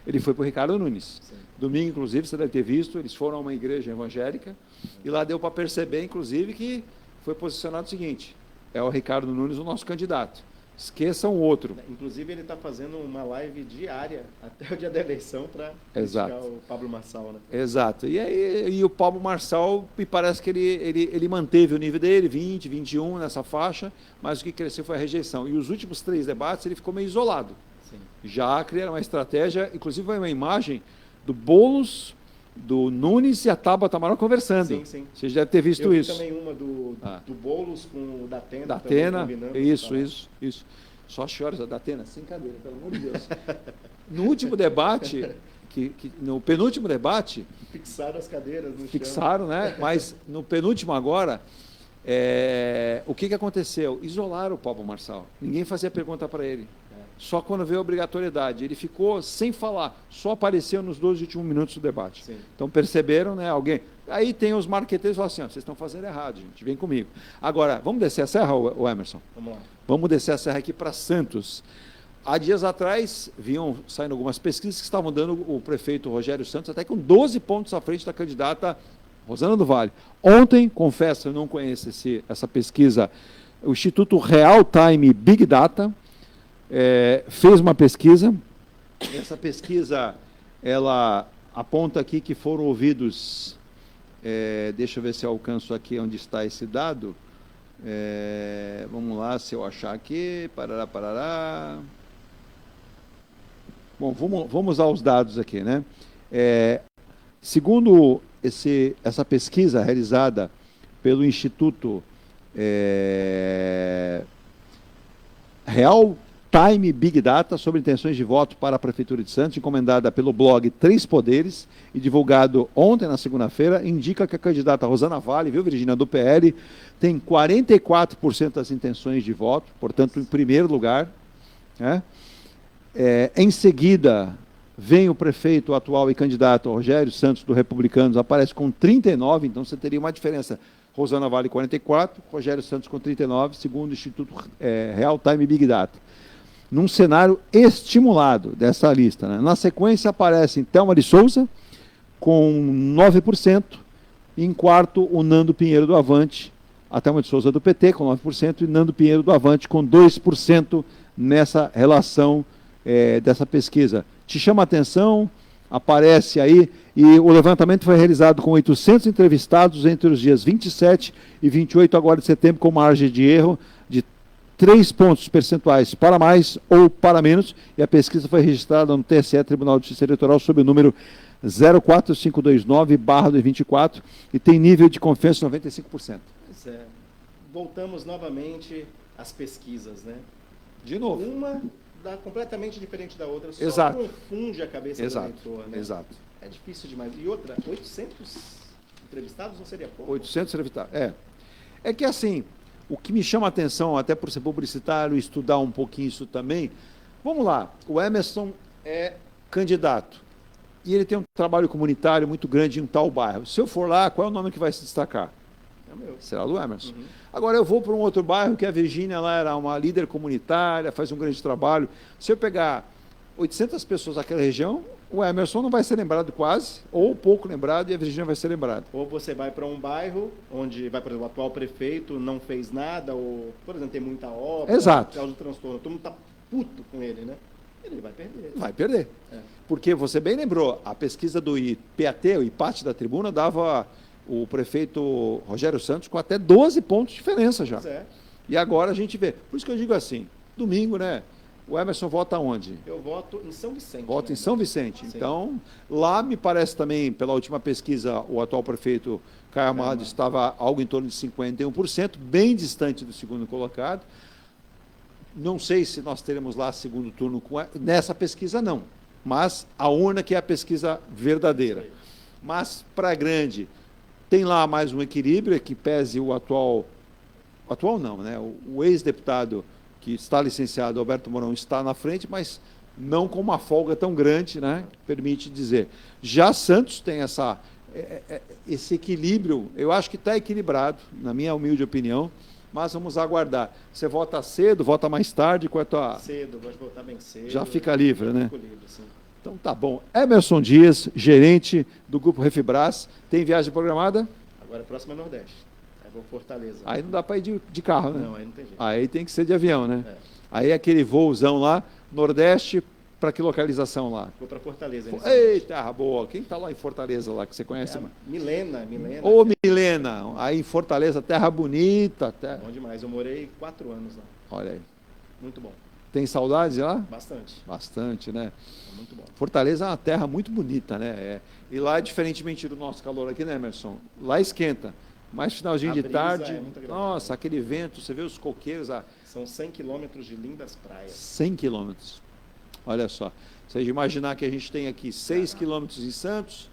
Ele foi para o Ricardo Nunes. Sim. Domingo, inclusive, você deve ter visto, eles foram a uma igreja evangélica e lá deu para perceber, inclusive, que foi posicionado o seguinte, é o Ricardo Nunes o nosso candidato. Esqueçam o outro. Inclusive, ele está fazendo uma live diária até o dia da eleição para criticar o Pablo Marçal, né? Exato. E o Pablo Marçal, me parece que ele manteve o nível dele, 20, 21, nessa faixa, mas o que cresceu foi a rejeição. E os últimos 3 debates, ele ficou meio isolado. Sim. Já criaram uma estratégia, inclusive foi uma imagem do Boulos, do Nunes e a Tabata Amaral conversando. Sim, sim. Você já deve ter visto isso. Também uma do Boulos com o Datena. Datena, isso. Só choras a Datena, sem cadeira, pelo amor de Deus. No último debate, no penúltimo debate... Fixaram as cadeiras no chão. Né? Mas no penúltimo agora, o que aconteceu? Isolaram o Pablo Marçal. Ninguém fazia pergunta para ele. Só quando veio a obrigatoriedade. Ele ficou sem falar, só apareceu nos 12 últimos minutos do debate. Sim. Então perceberam, né? Alguém. Aí tem os marqueteiros que falam assim: vocês estão fazendo errado, gente, vem comigo. Agora, vamos descer a serra, o Emerson? Vamos lá. Vamos descer a serra aqui para Santos. Há dias atrás, vinham saindo algumas pesquisas que estavam dando o prefeito Rogério Santos até com 12 pontos à frente da candidata Rosana do Vale. Ontem, confesso, eu não conheço essa pesquisa, o Instituto Real Time Big Data fez uma pesquisa. Essa pesquisa, ela aponta aqui que foram ouvidos, deixa eu ver se eu alcanço aqui onde está esse dado. Vamos lá, se eu achar aqui, parará. Bom, vamos aos dados aqui, né? Segundo essa pesquisa realizada pelo Instituto Real Time Big Data sobre intenções de voto para a Prefeitura de Santos, encomendada pelo blog Três Poderes e divulgado ontem, na segunda-feira, indica que a candidata Rosana Vale, Virgínia, do PL, tem 44% das intenções de voto, portanto, em primeiro lugar. Né? Em seguida, vem o prefeito atual e candidato Rogério Santos, do Republicanos, aparece com 39%, então você teria uma diferença. Rosana Vale, 44%, Rogério Santos com 39%, segundo o Instituto Real Time Big Data. num cenário estimulado dessa lista. Né? Na sequência aparecem Thelma de Souza, com 9%, e em quarto o Nando Pinheiro do Avante, a Thelma de Souza do PT com 9% e Nando Pinheiro do Avante com 2% nessa relação dessa pesquisa. Te chama a atenção, aparece aí, e o levantamento foi realizado com 800 entrevistados entre os dias 27 e 28 agora de setembro, com margem de erro de 3 pontos percentuais para mais ou para menos, e a pesquisa foi registrada no TSE, Tribunal de Justiça Eleitoral, sob o número 04529/2024, e tem nível de confiança de 95%. Voltamos novamente às pesquisas, né? De novo. Uma dá completamente diferente da outra, só Exato. confunde a cabeça do eleitor, né? Exato. É difícil demais. E outra, 800 entrevistados não seria pouco? 800 entrevistados, É que assim, o que me chama a atenção, até por ser publicitário, estudar um pouquinho isso também, vamos lá, o Emerson é candidato, e ele tem um trabalho comunitário muito grande em um tal bairro. Se eu for lá, qual é o nome que vai se destacar? É o meu. Será do Emerson. Agora eu vou para um outro bairro que a Virgínia lá era uma líder comunitária, faz um grande trabalho. Se eu pegar 800 pessoas daquela região, o Emerson não vai ser lembrado quase, ou pouco lembrado, e a Virgínia vai ser lembrada. Ou você vai para um bairro onde, por exemplo, o atual prefeito não fez nada, ou, por exemplo, tem muita obra, Exato. causa do transtorno, todo mundo está puto com ele, né? Ele vai perder. Vai perder. Porque você bem lembrou, a pesquisa do IPAT, o IPAT da tribuna, dava o prefeito Rogério Santos com até 12 pontos de diferença já. E agora a gente vê. Por isso que eu digo assim, domingo, né? O Emerson vota onde? Eu voto em São Vicente. Voto em São Vicente. Sim. Então, lá me parece também, pela última pesquisa, o atual prefeito Caio Amado estava algo em torno de 51%, bem distante do segundo colocado. Não sei se nós teremos lá segundo turno nessa pesquisa, não. Mas a urna que é a pesquisa verdadeira. Mas, para grande, tem lá mais um equilíbrio, que pese o atual não, né? O ex-deputado que está licenciado, Alberto Mourão, está na frente, mas não com uma folga tão grande, né? Permite dizer. Já Santos tem esse equilíbrio, eu acho que está equilibrado, na minha humilde opinião, mas vamos aguardar. Você vota cedo, vota mais tarde, quanto a... Cedo, gosto de votar bem cedo. Já fica livre, né? Fico livre, sim. Então tá bom. Emerson Dias, gerente do Grupo Refibras, tem viagem programada? Agora, próximo é Nordeste. Aí vou Fortaleza. Aí não dá para ir de carro, né? Não, aí não tem jeito. Aí tem que ser de avião, né? Aí aquele voozão lá, Nordeste, para que localização lá? Vou para Fortaleza. Eita, boa. Quem está lá em Fortaleza, lá, que você conhece? Milena. Ô, Milena. Aí em Fortaleza, terra bonita. Bom demais. Eu morei 4 anos lá. Olha aí. Muito bom. Tem saudades lá? Bastante. Bastante, né? É muito bom. Fortaleza é uma terra muito bonita, né? E lá, diferentemente do nosso calor aqui, né, Emerson? Lá esquenta. Mas finalzinho de tarde, nossa, aquele vento, você vê os coqueiros. São 100 quilômetros de lindas praias. 100 quilômetros. Olha só. Se a gente imaginar que a gente tem aqui 6 quilômetros em Santos,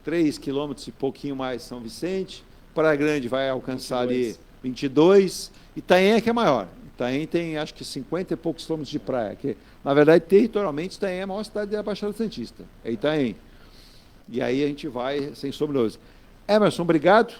3 quilômetros e pouquinho mais São Vicente, Praia Grande vai alcançar 22. Ali 22, Itanhaém é que é maior. Itanhaém tem, acho que 50 e poucos quilômetros de praia, que, na verdade, territorialmente, Itanhaém é a maior cidade da Baixada Santista, é Itanhaém. E aí a gente vai, sem sobrenoso. Emerson, obrigado,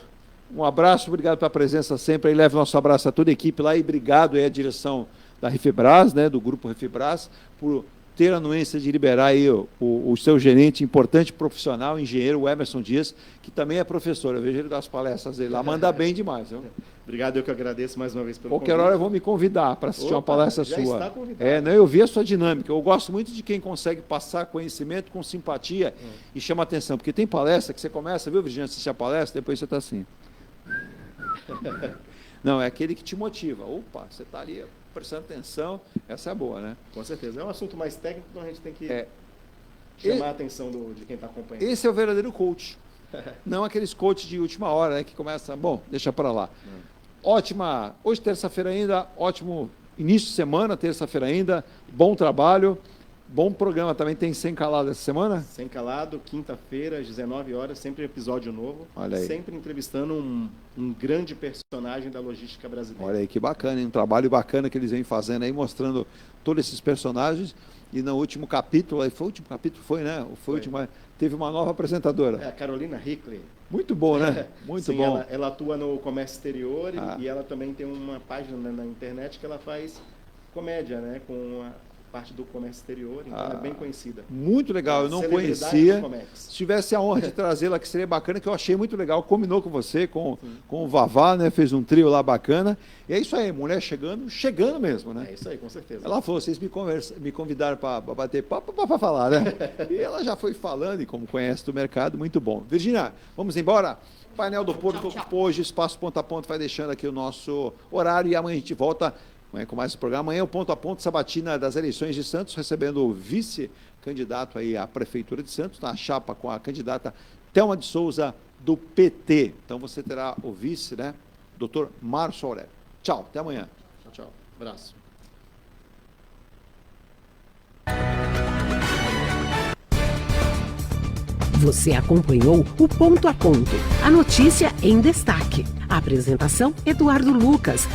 um abraço, obrigado pela presença sempre, aí leva nosso abraço a toda a equipe lá, e obrigado aí à direção da Refibras, né, do Grupo Refibras, por ter a anuência de liberar aí o seu gerente, importante profissional, engenheiro, o Emerson Dias, que também é professor. Eu vejo ele das palestras dele lá, manda bem demais. Viu? Obrigado, eu que agradeço mais uma vez pelo Qualquer hora eu vou me convidar para assistir uma palestra já sua. Está convidado. Né, eu vi a sua dinâmica. Eu gosto muito de quem consegue passar conhecimento com simpatia e chama atenção, porque tem palestra que você começa, viu, Virgínia, assistir a palestra, depois você está assim. Não, é aquele que te motiva. Opa, você está ali prestando atenção, essa é boa, né? Com certeza. É um assunto mais técnico, então a gente tem que chamar a atenção de quem está acompanhando. Esse é o verdadeiro coach. Não aqueles coaches de última hora, né, que começa, bom, deixa para lá. Ótima, hoje terça-feira ainda, ótimo início de semana, terça-feira ainda, bom trabalho, bom programa também. Tem Sem Calado essa semana? Sem Calado, quinta-feira, às 19 horas, sempre episódio novo. Olha aí. Sempre entrevistando um grande personagem da logística brasileira. Olha aí, que bacana, hein? Um trabalho bacana que eles vêm fazendo aí, mostrando todos esses personagens. E no último capítulo, foi o último capítulo, foi, né? Foi. Teve uma nova apresentadora. É a Carolina Hickley. Muito bom, né? Muito Sim, bom. Ela atua no comércio exterior e ela também tem uma página na internet que ela faz comédia, né? Com parte do comércio exterior, então é bem conhecida. Muito legal, eu não conhecia. Se tivesse a honra de trazê-la, que seria bacana, que eu achei muito legal. Combinou com você, com o Vavá, né? Fez um trio lá bacana. E é isso aí, mulher chegando mesmo, né? É isso aí, com certeza. Ela falou, vocês me convidaram para bater papo, para falar, né? E ela já foi falando, e como conhece do mercado, muito bom. Virgínia, vamos embora? Painel do Porto ocupou hoje, Espaço Ponto a Ponto vai deixando aqui o nosso horário e amanhã a gente volta com mais esse programa. Amanhã o Ponto a Ponto, sabatina das eleições de Santos, recebendo o vice-candidato aí à Prefeitura de Santos, na chapa com a candidata Thelma de Souza, do PT. Então você terá o vice, né? Dr. Márcio Aurélio. Tchau, até amanhã. Tchau. Abraço. Você acompanhou o Ponto a Ponto, a notícia em destaque. A apresentação, Eduardo Lucas.